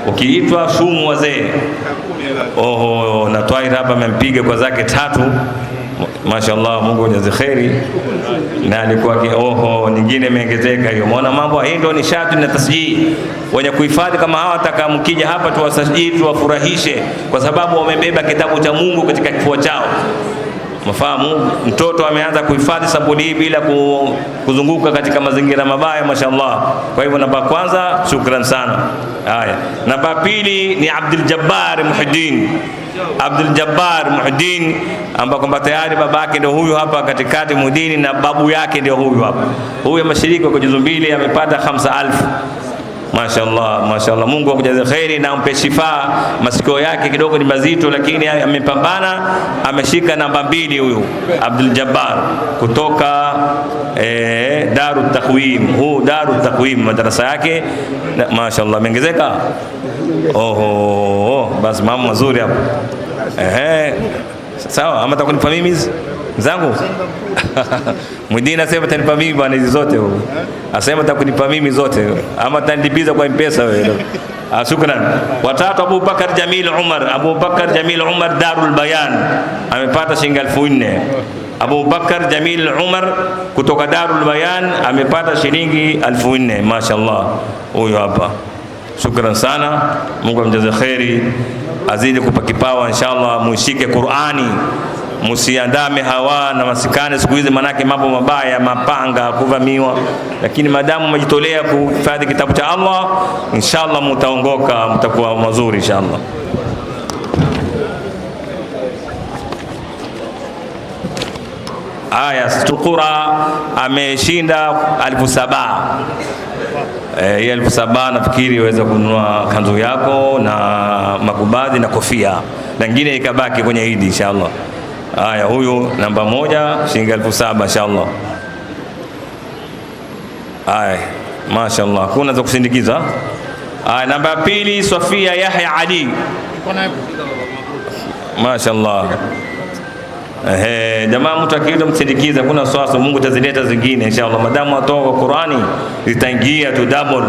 Ukiitwa shumu wazee. Na Twaira hapa amempiga kwa zake 3. Mashaallah, Mungu ajaze kheri. Na alikuwa nyingine imeongezeka hiyo. Umeona mambo hii ndio nishati na tasjii. Wenye kuhifadhi kama hawa atakamkija hapa tuwasajili, tuwafurahishe kwa sababu wamebeba kitabu cha Mungu katika kifua chao. Mafahamu, mtoto ameanza kuhifadhi sampuli hii bila kuzunguka katika mazingira mabaya, mashaallah. Kwa hivyo namba kwanza, shukran sana. Haya, namba pili ni Abdul Jabbar Muhiddin, ambako kwamba tayari babake ndio huyu hapa katikati Muhiddin, na babu yake ndio huyu hapa. Huyu mashiriki kwa juzu mbili amepata 5,000. Mashaallah, Mungu akujaze khairi na ampe shifa. Masikio yake kidogo ni mazito, lakini amepambana, ameshika namba 2 huyu Abdul Jabbar kutoka Darut Taqwim. Darut Taqwim madrasa yake, mashaallah, ameongezeka. Basi mama mazuri hapo. Sawa, ama takunipa mimi zangu. Mwidina asema tanipa mimi bwana hizo zote huko. Asema takunipa mimi zote ama tanilipiza kwa M-Pesa wewe. Shukran. Watatu Abu Bakar Jamil Umar Darul Bayan amepata shilingi 4,000. Abu Bakar Jamil Umar kutoka Darul Bayan amepata shilingi 4,000. Mashaallah, huyo hapa. Shukran sana, Mungu amjaze khairi, azidi kupa kipawa inshallah. Muishike Qur'ani, musiandame hawa na masikane siku hizi, manake mambo mabaya, mapanga, kuvamiwa. Lakini madamu umejitolea kuhifadhi kitabu cha Allah, inshallah mtaongoka, mtakuwa mazuri inshallah. Aya, Stukura ameshinda 7,000. 7,000 nafikiri uweza kununua kanzu yako na makubadhi na kofia, na nyingine ikabaki kwenye Eid inshallah. Haya, huyu namba 1 shilingi 7,000 inshallah. Haya, mashaallah, kuna za kusindikiza. Haya, namba 2 Sofia Yahya Ali. Mashaallah. Jamaa, mtu akienda msindikiza kuna swasa, Mungu tazileta zingine inshallah. Madamu atoka Qur'ani zitaingia tu double.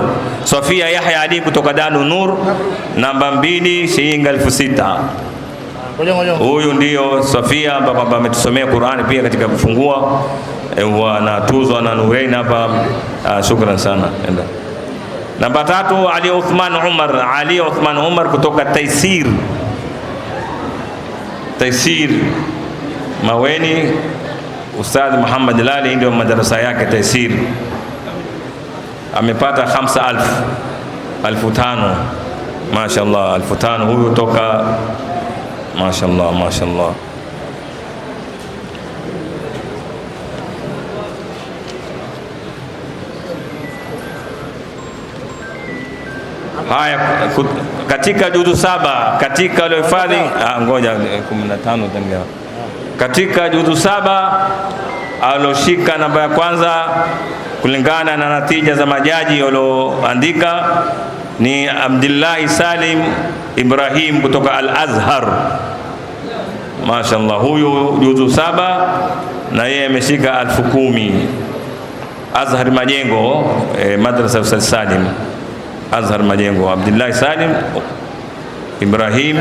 Sofia Yahya Ali kutoka Darun Nur, namba 2 shilingi 6,000. Huyu ndio Sofia ambaye ametusomea Qur'ani pia katika kufungua, wanatuzwa na Nurain hapa. Shukran sana. Namba 3 Ali Uthman Umar kutoka Taisir Maweni, Ustadh Muhammad Lali ndio madarasa yake Taisir, amepata 5,000. 5,000. Mashaallah, 5,000 huyu toka, mashaallah. Haya, katika juzu 7 katika waliohifadhi, ngoja 15 tangia katika juzu 7 aloshika namba ya kwanza kulingana na natija za majaji walioandika ni Abdullah Salim Ibrahim kutoka Al-Azhar. Mashaallah, huyu juzu 7 na yeye ameshika 10,000. Azhar Majengo, madrasa Ustadh Salim Azhar Majengo. Abdullah Salim Ibrahim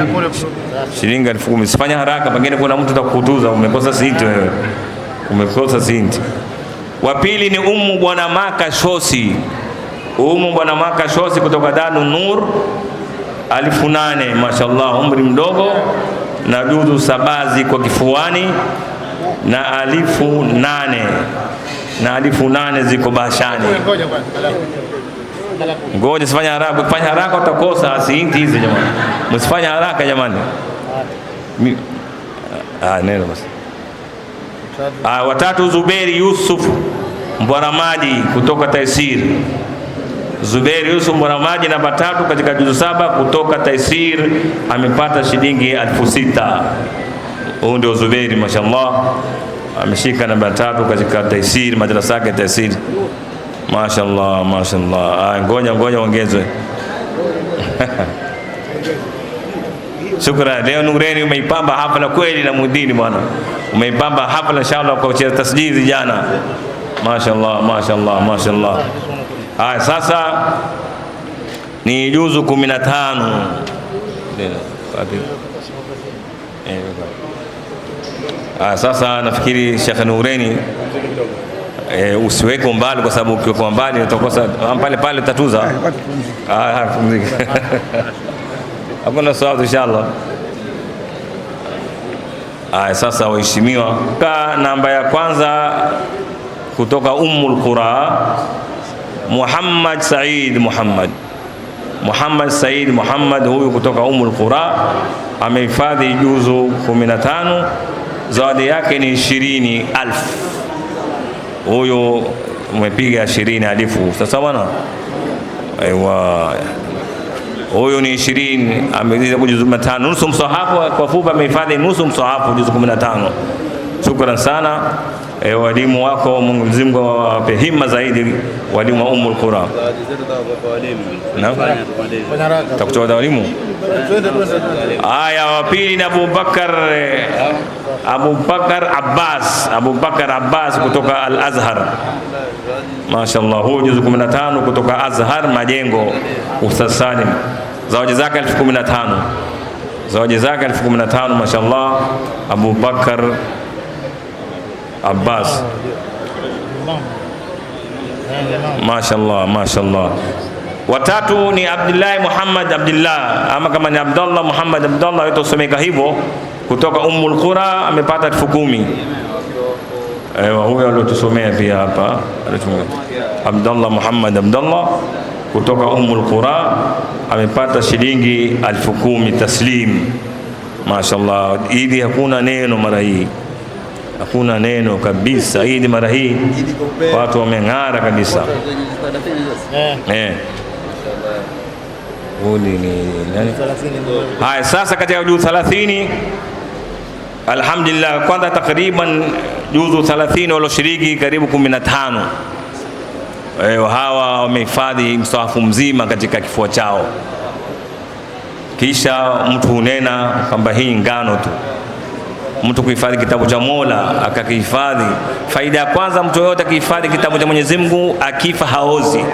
shilingi 10,000. Sifanya haraka, pengine kuna mtu atakukutuza, umekosa sinti wewe. Wa pili ni Ummu Bwana Maka Shosi kutoka Darun Nur, 8,000. Mashaallah, umri mdogo na juzu 7 ziko kifuani na 8,000 ziko bashani. Ngoja sifanya haraka, fanya haraka utakosa sinti hizi jamani. Msifanya haraka jamani. Neno basi. Watatu Zuberi Yusuf Mbwaramadi kutoka Taisir, Zuberi Yusuf Mwaramaji namba 3 katika juzu 7 kutoka Taisir amepata shilingi 6,000. Huyu ndio Zuberi, mashallah, ameshika namba 3 katika Taisir, madrasa yake Taisir. Mashallah, mashallah. Ngoja ongezwe. Shukran. Leo Nureni umeipamba hafla kweli na mudini bwana. Umeipamba hafla inshallah kwa kucheza tasjidi jana. Mashallah, mashallah, mashallah. Sasa ni juzu 15. Sasa nafikiri Sheikh Nureni usiweke mbali, kwa sababu ukiwa mbali utakosa pale tatuza. Hakuna swali inshallah. Sasa waheshimiwa, namba ya kwanza kutoka Ummul Qura, Muhammad Said Muhammad, huyu kutoka Ummul Qura amehifadhi juzu 15. Zawadi yake ni 20,000. Huyu umepiga 20,000. Sasa bwana, aiwa, huyu ni 20, ameuliza juzu 15, nusu msahafu. Kwa fupi amehifadhi nusu msahafu, juzu 15. Shukran sana. Walimu wako Mwenyezi Mungu awape himma zaidi, walimu wa Ummul Qura. Takutoa walimu. Wa pili ni Abubakar Abbas kutoka Al-Azhar. Mashallah, huyu juzu 15 kutoka Azhar Majengo, Ustaz Salim. Zawadi zake 15,000. Zawadi zake 15,000, mashallah. Abubakar Abbas, mashallah, mashallah. Watatu ni Abdullah Muhammad Abdullah, ama kama ni Abdullah Muhammad Abdullah itosomeka hivyo, kutoka Ummul Qura amepata 10,000. Huyo aliotusomea pia hapa Abdullah Muhammad Abdullah kutoka Ummul Qura amepata shilingi 10,000 taslim. Mashallah, idi hakuna neno mara hii, hakuna neno kabisa. Idi mara hii watu wameng'ara kabisa. Sasa katika juzu 30, alhamdulillah, kwanza takriban juzu 30 walioshiriki karibu 15. Hawa wamehifadhi msahafu mzima katika kifua chao. Kisha mtu hunena kwamba hii ngano tu, mtu kuhifadhi kitabu cha Mola akakihifadhi. Faida ya kwanza, mtu yote akihifadhi kitabu cha Mwenyezi Mungu akifa haozi,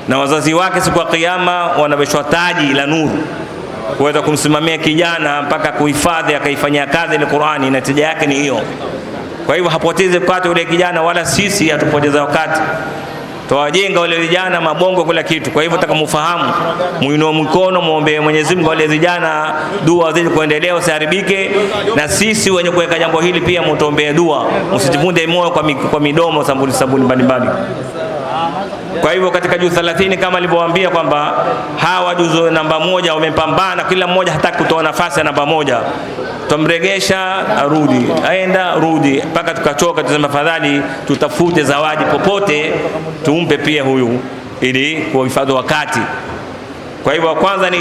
na wazazi wake siku ya Kiyama wanaveshwa taji la nuru kuweza kumsimamia kijana mpaka kuhifadhi akaifanyia kazi ile Qur'ani, na tija yake ni hiyo. Kwa hivyo hapoteze wakati ule kijana, wala sisi hatupoteza wakati. Tuwajenga wale vijana mabongo kila kitu. Kwa hivyo takamfahamu, muinue mkono, muombe Mwenyezi Mungu wale vijana, dua zile kuendelea, usiharibike. Na sisi wenye kuweka jambo hili pia mutuombee dua, msijivunde moyo kwa midomo sabuni mbalimbali. Kwa hivyo katika juzu 30 kama alivyowaambia kwamba hawa juzu namba 1 wamepambana, kila mmoja hataki kutoa nafasi ya namba 1. Tumregesha arudi, aenda rudi, mpaka tukachoka. Tusema fadhali tutafute zawadi popote tumpe pia huyu, ili kuhifadhi wakati. Kwa hivyo kwanza ni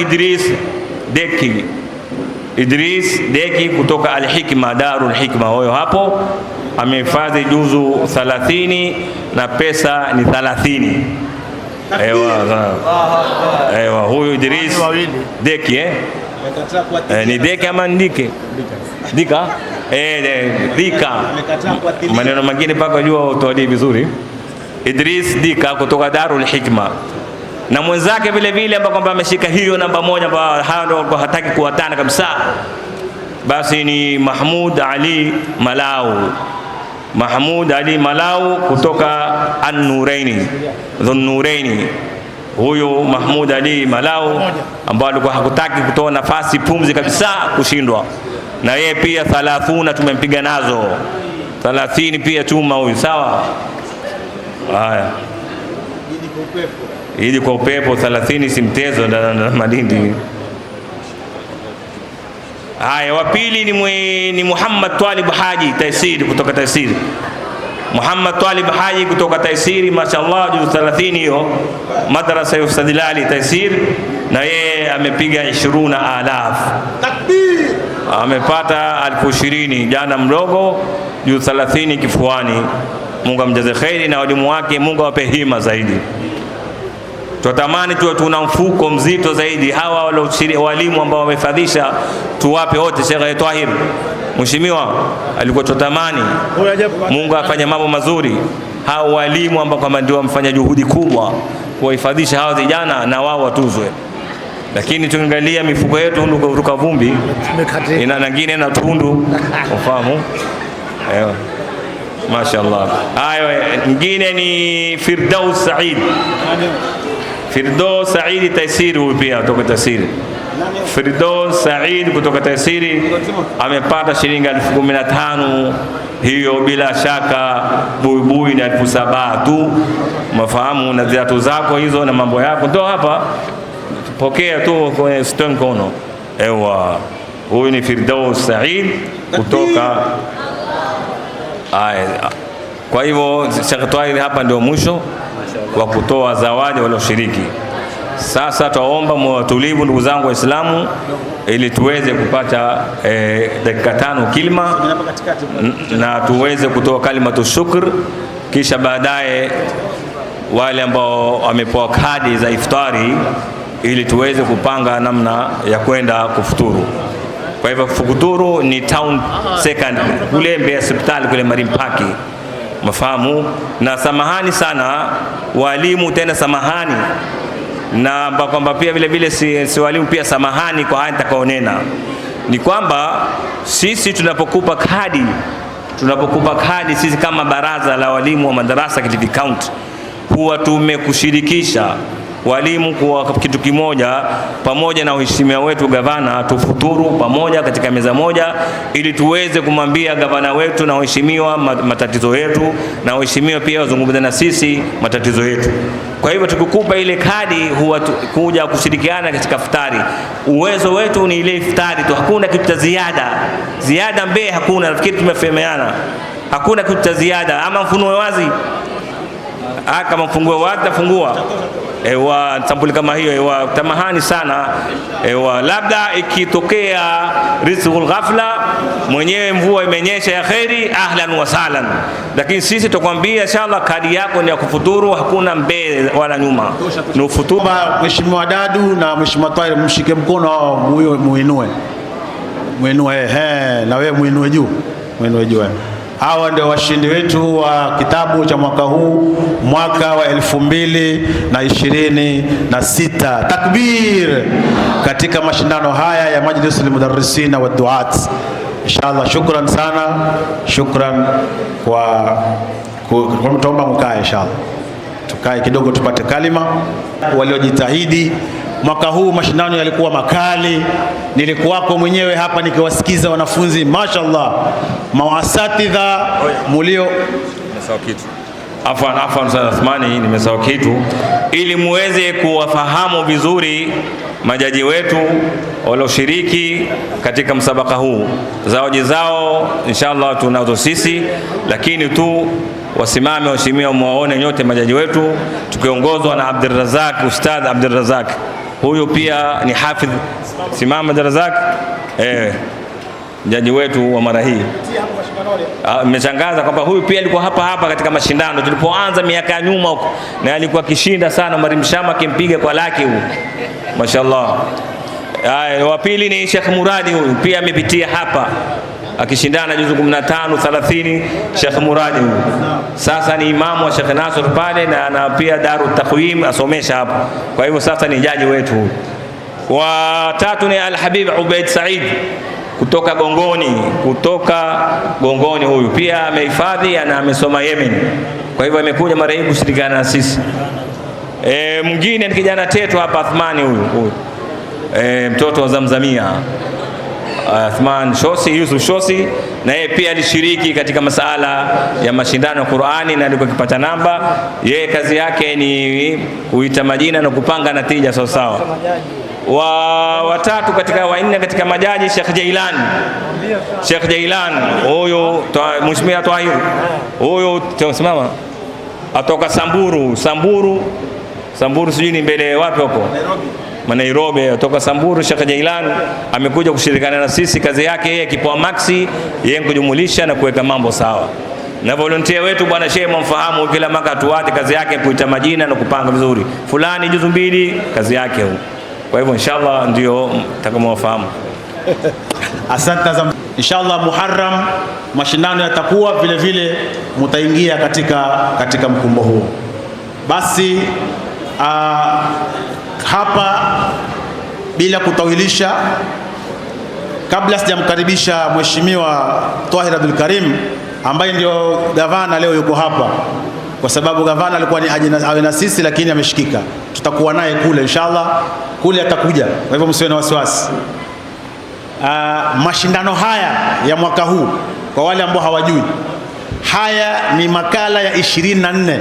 Idris Deki kutoka Al-Hikma, Darul Hikma. Huyo hapo amehifadhi juzu 30 na pesa ni 30. Ewa, huyu Idris Deki ni Deki ama Ndike? Dika? Dika. Maneno mengine paka jua utawadi vizuri. Idris Dika kutoka Darul Hikma. Na mwenzake vile vile ambao kwamba ameshika hiyo namba 1 ambao hao ndio hataki kuwatana kabisa, basi ni Mahmud Ali Malau kutoka An-Nuraini, Dhun-Nuraini. Huyu Mahmud Ali Malau ambao alikuwa hakutaki kutoa nafasi pumzi kabisa kushindwa, na yeye pia 30 tumempiga nazo 30 pia chuma huyu, sawa. Haya, ili kwa upepo 30 si mtezo na Malindi. Haya, wa pili ni Muhammad Twalib Haji Taisir kutoka Taisir. Muhammad Talib Haji kutoka Taisiri, mashallah, juzu 30 hiyo madrasa ya Ustadh Hilali Taisir, na yeye amepiga 20,000. Takbir! Amepata 20,020 jana mdogo, juzu 30 kifuani. Mungu amjaze khairi, na walimu wake Mungu awape hima zaidi. Tunatamani tuwe tuna mfuko mzito zaidi. Hawa walimu ambao wamefadhisha tuwape wote. Sheikh Tahir Mheshimiwa alikuwa tutamani Mungu afanye mambo mazuri. Hawa walimu ambao kama ndio wamfanya juhudi kubwa kuwahifadhisha hawa vijana, na wao watuzwe. Lakini tuangalia mifuko yetu ruka vumbi, ina nyingine na tundu, ufahamu? Mashaallah. Hayo nyingine ni Firdaus Said. Firdaus Said Taisiri, huyu pia kutoka Taisiri. Firdaus Said kutoka Taisiri amepata shilingi 15,000. Hiyo bila shaka buibui na 7,000 tu, mafahamu, na viatu zako hizo na mambo yako ndio hapa, pokea tu kwenye stone kono. Ewa, huyu ni Firdaus Said kutoka Kwa hivyo Sheikh Tahir hapa ndio mwisho wa kutoa zawadi walioshiriki. Sasa tuomba mwatulivu ndugu zangu Waislamu, ili tuweze kupata dakika 5 kilima na tuweze kutoa kalimatu shukr, kisha baadaye wale ambao wamepewa kadi za iftari ili tuweze kupanga namna ya kwenda kufuturu. Kwa hivyo kufuturu ni town second kule Mbeya hospitali kule Marimpaki, mafahamu. Na samahani sana walimu, tena samahani, na kwamba pia vile vile si walimu pia samahani kwa haya nitakaonena. Ni kwamba sisi tunapokupa kadi sisi kama baraza la walimu wa madarasa Kilifi County, huwa tumekushirikisha walimu kwa kitu kimoja, pamoja na uheshimiwa wetu gavana, tufuturu pamoja katika meza moja, ili tuweze kumwambia gavana wetu na uheshimiwa matatizo yetu, na uheshimiwa pia wazungumze na sisi matatizo yetu. Kwa hivyo tukikupa ile kadi, huwa kuja kushirikiana katika iftari. Uwezo wetu ni ile iftari tu, hakuna kitu cha ziada Mbeya hakuna. Nafikiri tumefahamiana, hakuna kitu cha ziada. Ama mfunue wazi, kama mfungue wazi tafungua. Sampuli kama hiyo, tamahani sana. Labda ikitokea rizqul ghafla, mwenyewe mvua imenyesha ya khairi, ahlan wa sahlan. Lakini sisi tukwambia inshallah kadi yako ni ya kufuturu, hakuna mbele wala nyuma, ni ufuturu. Mheshimiwa Dadu na Mheshimiwa Tahir mshike mkono huyo, muinue na wewe muinue juu. Hawa ndio washindi wetu wa kitabu cha mwaka huu, mwaka wa 2026. Takbir! Katika mashindano haya ya Majlis al-Mudarrisin wa Duat. Inshallah, shukran sana. Shukran kwa mtomba mkae, inshallah. Tukae kidogo tupate kalima. Waliojitahidi mwaka huu, mashindano yalikuwa makali. Nilikuwako mwenyewe hapa nikiwasikiza wanafunzi, mashallah, maasatidha mulio. Nimesahau kitu. Afwan sana Athmani, nimesahau kitu, ili muweze kuwafahamu vizuri majaji wetu walioshiriki katika msabaka huu. Zawadi zao inshallah tunazo sisi, lakini tu wasimame waheshimiwa, muone nyote majaji wetu, tukiongozwa na Abdurrazak, Ustadh Abdurrazak. Huyu pia ni hafidh. Simama Abdurrazak, jaji wetu wa mara hii. Nimeshangaza kwamba huyu pia alikuwa hapa katika mashindano tulipoanza miaka ya nyuma huko, na alikuwa kishinda sana. Mwalimu Shama akimpiga kwa laki huyu, mashallah. Wa pili ni Sheikh Muradi, huyu pia amepitia hapa akishindana juzu 15 30. Sheikh Muradi huyu sasa ni imamu wa Sheikh Nasr pale, na pia Darut Taqwim asomesha hapo. Kwa hivyo sasa ni jaji wetu. Wa tatu ni Al-Habib Ubaid Said kutoka Gongoni, huyu pia amehifadhi na amesoma Yemen. Kwa hivyo amekuja mara hii kushirikiana na sisi. Mwingine ni kijana tetu hapa Athmani, huyu mtoto wa Zamzamia, Athman Shosi, Yusuf Shosi, na yeye pia alishiriki katika masala ya mashindano ya Qur'ani na alikuwa akipata namba. Yeye kazi yake ni kuita majina na kupanga natija sawa sawa. watatu katika wanne katika majaji Sheikh Jailan huyo Mheshimiwa Tahir huyo tunasimama atoka Samburu sijui ni mbele wapi huko Nairobi, atoka Samburu. Sheikh Jailan amekuja kushirikiana na sisi, kazi yake yeye kipoa maxi yeye kujumulisha na kuweka mambo sawa, na volunteer wetu bwana Sheikh mfahamu, kila mwaka tuate kazi yake kuita majina na kupanga vizuri, fulani juzu mbili kazi yake huko. Kwa hivyo inshallah ndio mtakamwafahamu. Asante. Inshallah Muharram mashindano yatakuwa vile vile mtaingia katika mkumbo huo. Basi hapa bila kutawilisha, kabla sijamkaribisha Mheshimiwa Tahir Abdul Karim ambaye ndio gavana leo yuko hapa, kwa sababu gavana alikuwa ni awe na sisi lakini ameshikika, tutakuwa naye kule inshallah, kule atakuja, kwa hivyo msiwe na wasiwasi. Mashindano haya ya mwaka huu, kwa wale ambao hawajui, haya ni makala ya 24.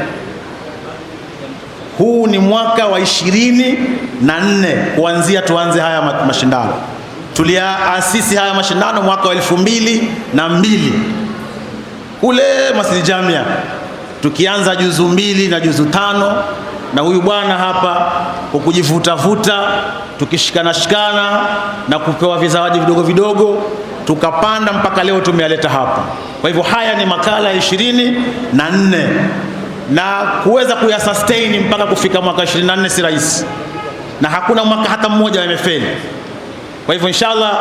Huu ni mwaka wa 24 kuanzia tuanze haya mashindano. Tuliasisi haya mashindano mwaka wa 2002 kule Masjid Jamia, tukianza juzu 2 na juzu 5, na huyu bwana hapa kwa kujivuta tukishikana na kupewa vizawadi vidogo vidogo, tukapanda mpaka leo tumeyaleta hapa. Kwa hivyo haya ni makala 24 na kuweza kuyasustain mpaka kufika mwaka 24 si rahisi, na hakuna mwaka hata mmoja yamefeli. Kwa hivyo inshallah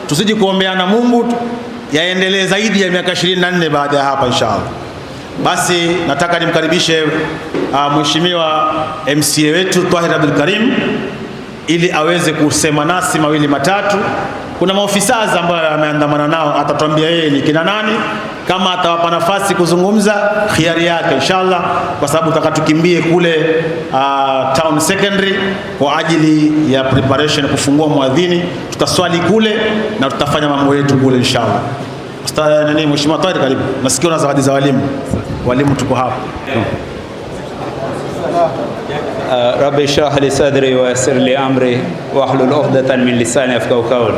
tuzidi kuombeana Mungu yaendelee zaidi ya miaka 24 baada ya hapa inshallah. Basi nataka nimkaribishe Mheshimiwa MCA wetu Tahir Abdul Karim ili aweze kusema nasi mawili matatu. Kuna maofisa ambao ameandamana nao, atatuambia yeye ni kina nani, kama atawapa nafasi kuzungumza khiari yake inshallah, kwa sababu tutakatukimbie kule Town Secondary kwa ajili ya preparation kufungua muadhini, tutaswali kule na tutafanya mambo yetu kule inshallah. Mheshimiwa Tahir, karibu. Nasikia na zawadi za walimu tuko hapa. Rabbi shrah li sadri wa yassir li amri wahlul 'uqdatan min lisani yafqahu qawli.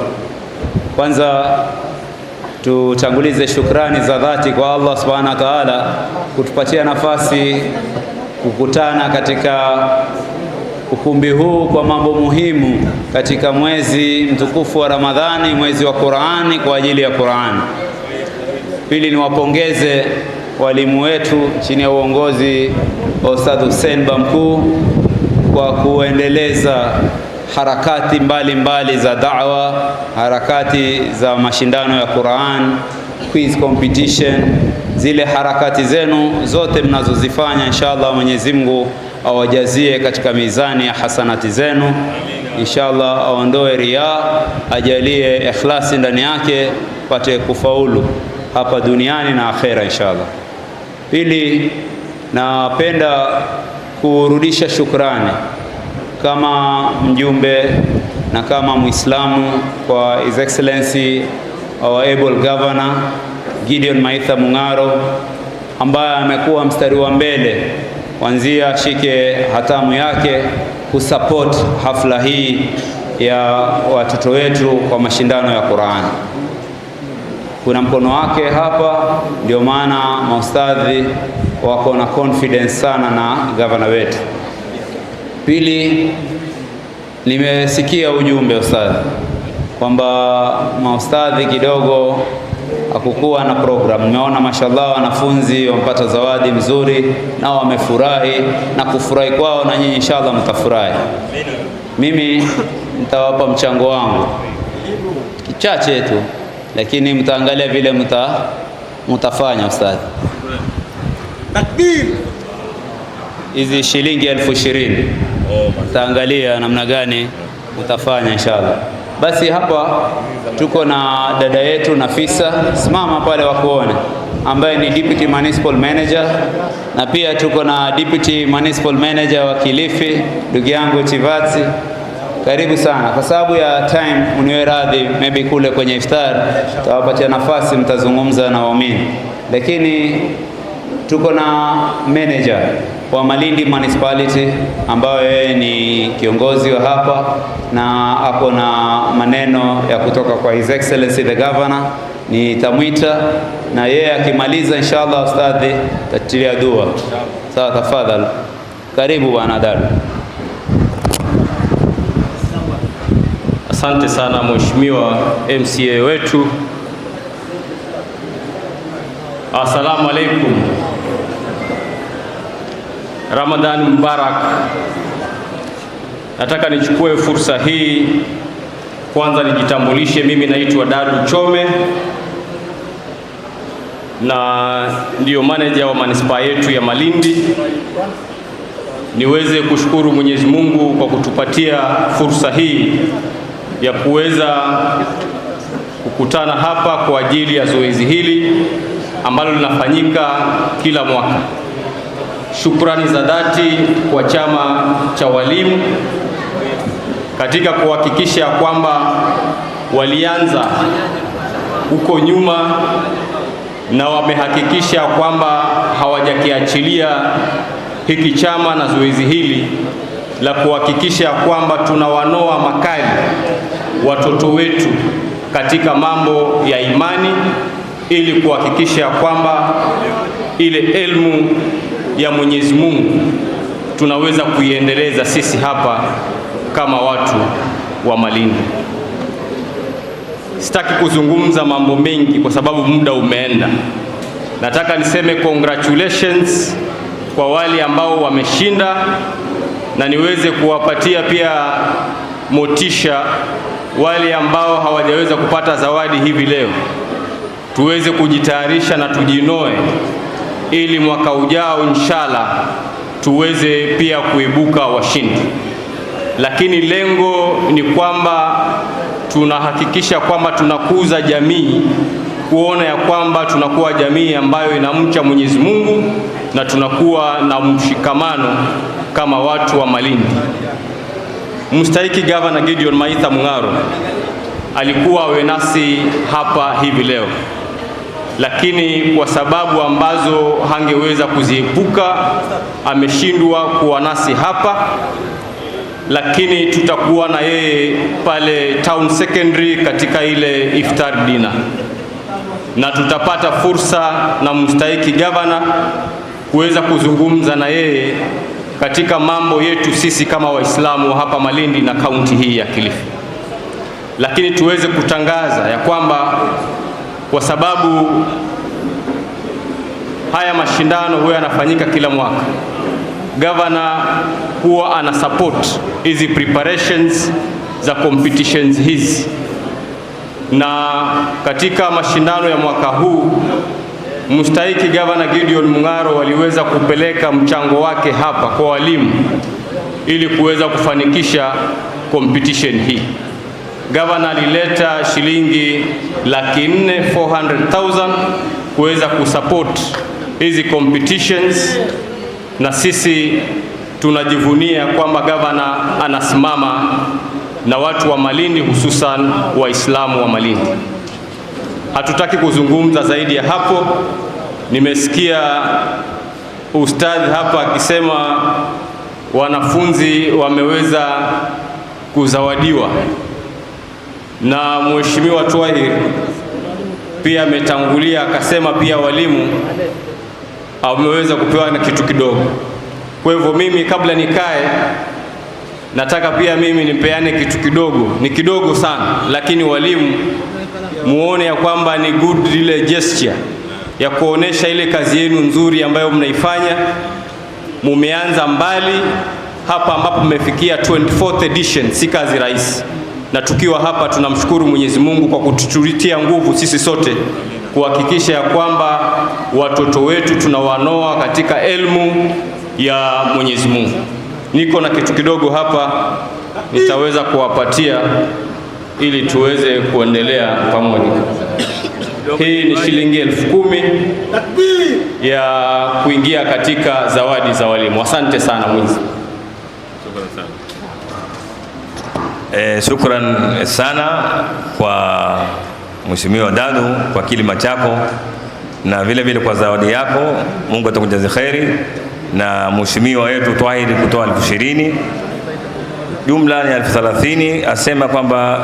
Kwanza tutangulize shukrani za dhati kwa Allah Subhanahu wa Ta'ala kutupatia nafasi kukutana katika ukumbi huu kwa mambo muhimu katika mwezi mtukufu wa Ramadhani, mwezi wa Qur'ani, kwa ajili ya Qur'ani. Pili, niwapongeze walimu wetu chini ya uongozi wa Ustadh Hussein Bamkuu kwa kuendeleza harakati mbalimbali za da'wa, harakati za mashindano ya Qur'an, quiz competition, zile harakati zenu zote mnazozifanya, inshallah Mwenyezi Mungu awajazie katika mizani ya hasanati zenu, inshallah aondoe riya, ajalie ikhlasi ndani yake, pate kufaulu hapa duniani na akhera inshallah. Pili, napenda kurudisha shukrani kama mjumbe na kama Muislamu kwa His Excellency our able governor Gideon Maitha Mung'aro, ambaye amekuwa mstari wa mbele kuanzia shike hatamu yake kusupport hafla hii ya watoto wetu kwa mashindano ya Qur'an. Kuna mkono wake hapa, ndio maana maustadhi wako na confidence sana na gavana wetu. Pili, nimesikia ujumbe ustadhi kwamba maustadhi kidogo hakukuwa na program. Nimeona mashallah wanafunzi wamepata zawadi mzuri nao wamefurahi, na kufurahi kwao na nyinyi inshallah mtafurahi. Mimi nitawapa mchango wangu kichache tu, lakini mtaangalia vile mtafanya ustadhi. Takbir. Hizi shilingi 20,000 mtaangalia namna gani utafanya inshallah. Basi hapa tuko na dada yetu Nafisa, simama pale wakuone, ambaye ni Deputy Municipal Manager, na pia tuko na Deputy Municipal Manager wa Kilifi, ndugu yangu Chivatsi. Karibu sana. Kwa sababu ya time uniwe radhi, maybe kule kwenye iftar tawapatia nafasi mtazungumza na waumini, lakini tuko na manager wa Malindi Municipality ambayo yeye ni kiongozi wa hapa na ako na maneno ya kutoka kwa His Excellency the Governor. Nitamwita na yeye akimaliza inshallah ustadhi tatilia dua. Sawa, tafadhali. Karibu bwana Dalu. Asante sana mheshimiwa MCA wetu. Assalamu alaikum. Ramadhan Mubarak. Nataka nichukue fursa hii kwanza nijitambulishe. Mimi naitwa Dalu Chome na ndio manager wa manispaa yetu ya Malindi. Niweze kushukuru Mwenyezi Mungu kwa kutupatia fursa hii ya kuweza kukutana hapa kwa ajili ya zoezi hili ambalo linafanyika kila mwaka. Shukrani za dhati kwa chama cha walimu katika kuhakikisha kwamba walianza huko nyuma na wamehakikisha kwamba hawajakiachilia hiki chama na zoezi hili la kuhakikisha kwamba tunawanoa makali watoto wetu katika mambo ya imani ili kuhakikisha kwamba ile elimu ya Mwenyezi Mungu tunaweza kuiendeleza sisi hapa kama watu wa Malindi. Sitaki kuzungumza mambo mengi kwa sababu muda umeenda. Nataka niseme congratulations kwa wale ambao wameshinda na niweze kuwapatia pia motisha wale ambao hawajaweza kupata zawadi hivi leo. Tuweze kujitayarisha na tujinoe ili mwaka ujao inshallah tuweze pia kuibuka washindi. Lakini lengo ni kwamba tunahakikisha kwamba tunakuza jamii, kuona ya kwamba tunakuwa jamii ambayo inamcha Mwenyezi Mungu na tunakuwa na mshikamano kama watu wa Malindi. Mstahiki Governor Gideon Maitha Mung'aro alikuwa awe nasi hapa hivi leo, lakini kwa sababu ambazo hangeweza kuziepuka ameshindwa kuwa nasi hapa, lakini tutakuwa na yeye pale Town Secondary katika ile iftar dinner, na tutapata fursa na mstahiki governor kuweza kuzungumza na yeye katika mambo yetu sisi kama Waislamu hapa Malindi na kaunti hii ya Kilifi. Lakini tuweze kutangaza ya kwamba kwa sababu haya mashindano huwa yanafanyika kila mwaka, governor huwa ana support hizi preparations za competitions hizi, na katika mashindano ya mwaka huu mstahiki Governor Gideon Mung'aro waliweza kupeleka mchango wake hapa kwa walimu ili kuweza kufanikisha competition hii. Governor alileta shilingi 400,000 kuweza kusupport hizi competitions, na sisi tunajivunia kwamba governor anasimama na watu wa Malindi, hususan Waislamu wa Malindi. Hatutaki kuzungumza zaidi ya hapo. Nimesikia ustadhi hapa akisema wanafunzi wameweza kuzawadiwa, na Mheshimiwa Twahir pia ametangulia akasema pia walimu wameweza kupewa na kitu kidogo. Kwa hivyo mimi kabla nikae, nataka pia mimi nipeane kitu kidogo. Ni kidogo sana, lakini walimu muone ya kwamba ni good ile gesture ya kuonesha ile kazi yenu nzuri ambayo mnaifanya. Mumeanza mbali hapa ambapo mmefikia 24th edition, si kazi rahisi. Na tukiwa hapa tunamshukuru Mwenyezi Mungu kwa kututia nguvu sisi sote kuhakikisha ya kwamba watoto wetu tunawanoa katika elimu ya Mwenyezi Mungu. Niko na kitu kidogo hapa nitaweza kuwapatia ili tuweze kuendelea pamoja. Hii ni shilingi 10,000 ya kuingia katika zawadi za walimu. Asante sana mwizi. Shukran sana kwa Mheshimiwa Dalu kwa kilima chako na vile vile kwa zawadi yako, Mungu atakujaza kheri, na mheshimiwa wetu Twahir kutoa 20,000, jumla ni 30,000. Asema kwamba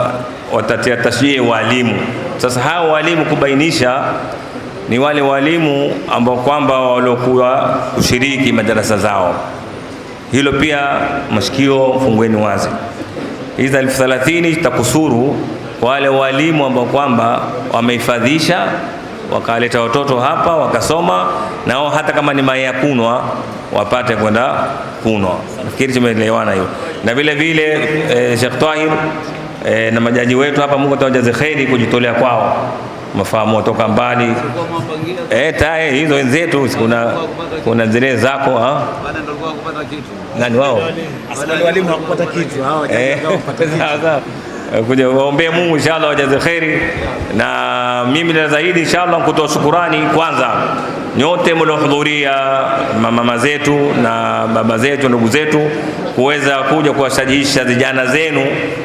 watatia tashjii walimu. Sasa hao walimu kubainisha ni wale walimu ambao kwamba waliokuwa kushiriki madarasa zao. Hilo pia masikio fungueni wazi. Hizi 30,000 zitakusuru kwa wale walimu ambao kwamba wamehifadhisha wakaleta watoto hapa wakasoma, nao hata kama ni mai ya kunwa wapate kwenda kunwa. Nafikiri tumeelewana hiyo. Na vile vile Sheikh Tahir na majaji wetu hapa, Mungu atawajaze kheri kujitolea kwao, mafahamu toka mbali. Tae hizo wenzetu kuna zile zako baada ndio kupata kitu. Nani wao? Asante walimu hakupata kitu. Hao kupata kuja waombee Mungu inshallah wajaze kheri. Na mimi na zaidi inshallah kutoa shukrani kwanza nyote mliohudhuria, mama zetu na baba zetu, ndugu zetu, kuweza kuja kuwashajiisha vijana zenu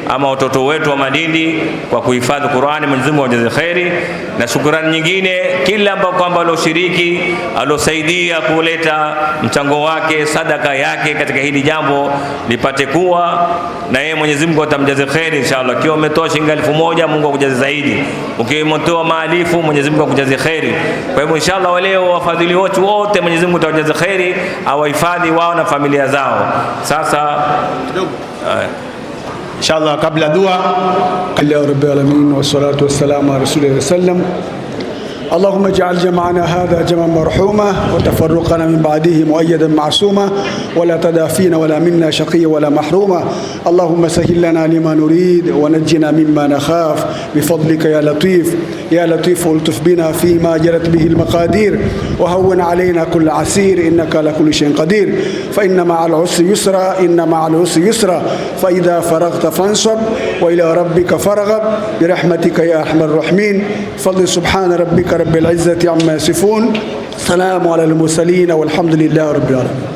ama watoto wetu wa Malindi kwa kuhifadhi Qur'ani. Mwenyezi Mungu awajaze kheri. Na shukrani nyingine kila ambao kwamba alioshiriki, alosaidia kuleta mchango wake, sadaka yake katika hili jambo lipate kuwa na yeye, Mwenyezi Mungu atamjaze kheri inshallah. Kiwa umetoa shilingi 1,000, Mungu akujaze zaidi. Ukiwa umetoa maalifu, Mwenyezi Mungu akujaze kheri. Kwa hivyo inshallah wale wafadhili wote Mwenyezi Mungu atawajaze kheri, awahifadhi wao na familia zao. Sasa inshallah kabla dua, ya rabbil alamin wassalatu wassalamu ala rasulillah sallam. اللهم اجعل جمعنا هذا جمعا مرحوما وتفرقنا من بعده مؤيدا معصوما ولا تدع فينا ولا منا شقيا ولا محروما. اللهم سهل لنا لما نريد ونجنا مما نخاف بفضلك يا لطيف. يا لطيف والطف بنا فيما جرت به المقادير وهون علينا كل عسير إنك على كل شيء قدير. فإن مع العسر يسرا إن مع العسر يسرا فإذا فرغت فانصب وإلى ربك فارغب برحمتك يا أرحم الراحمين. فضل سبحان ربك رب العزة عما يصفون. سلام على المرسلين والحمد لله رب العالمين.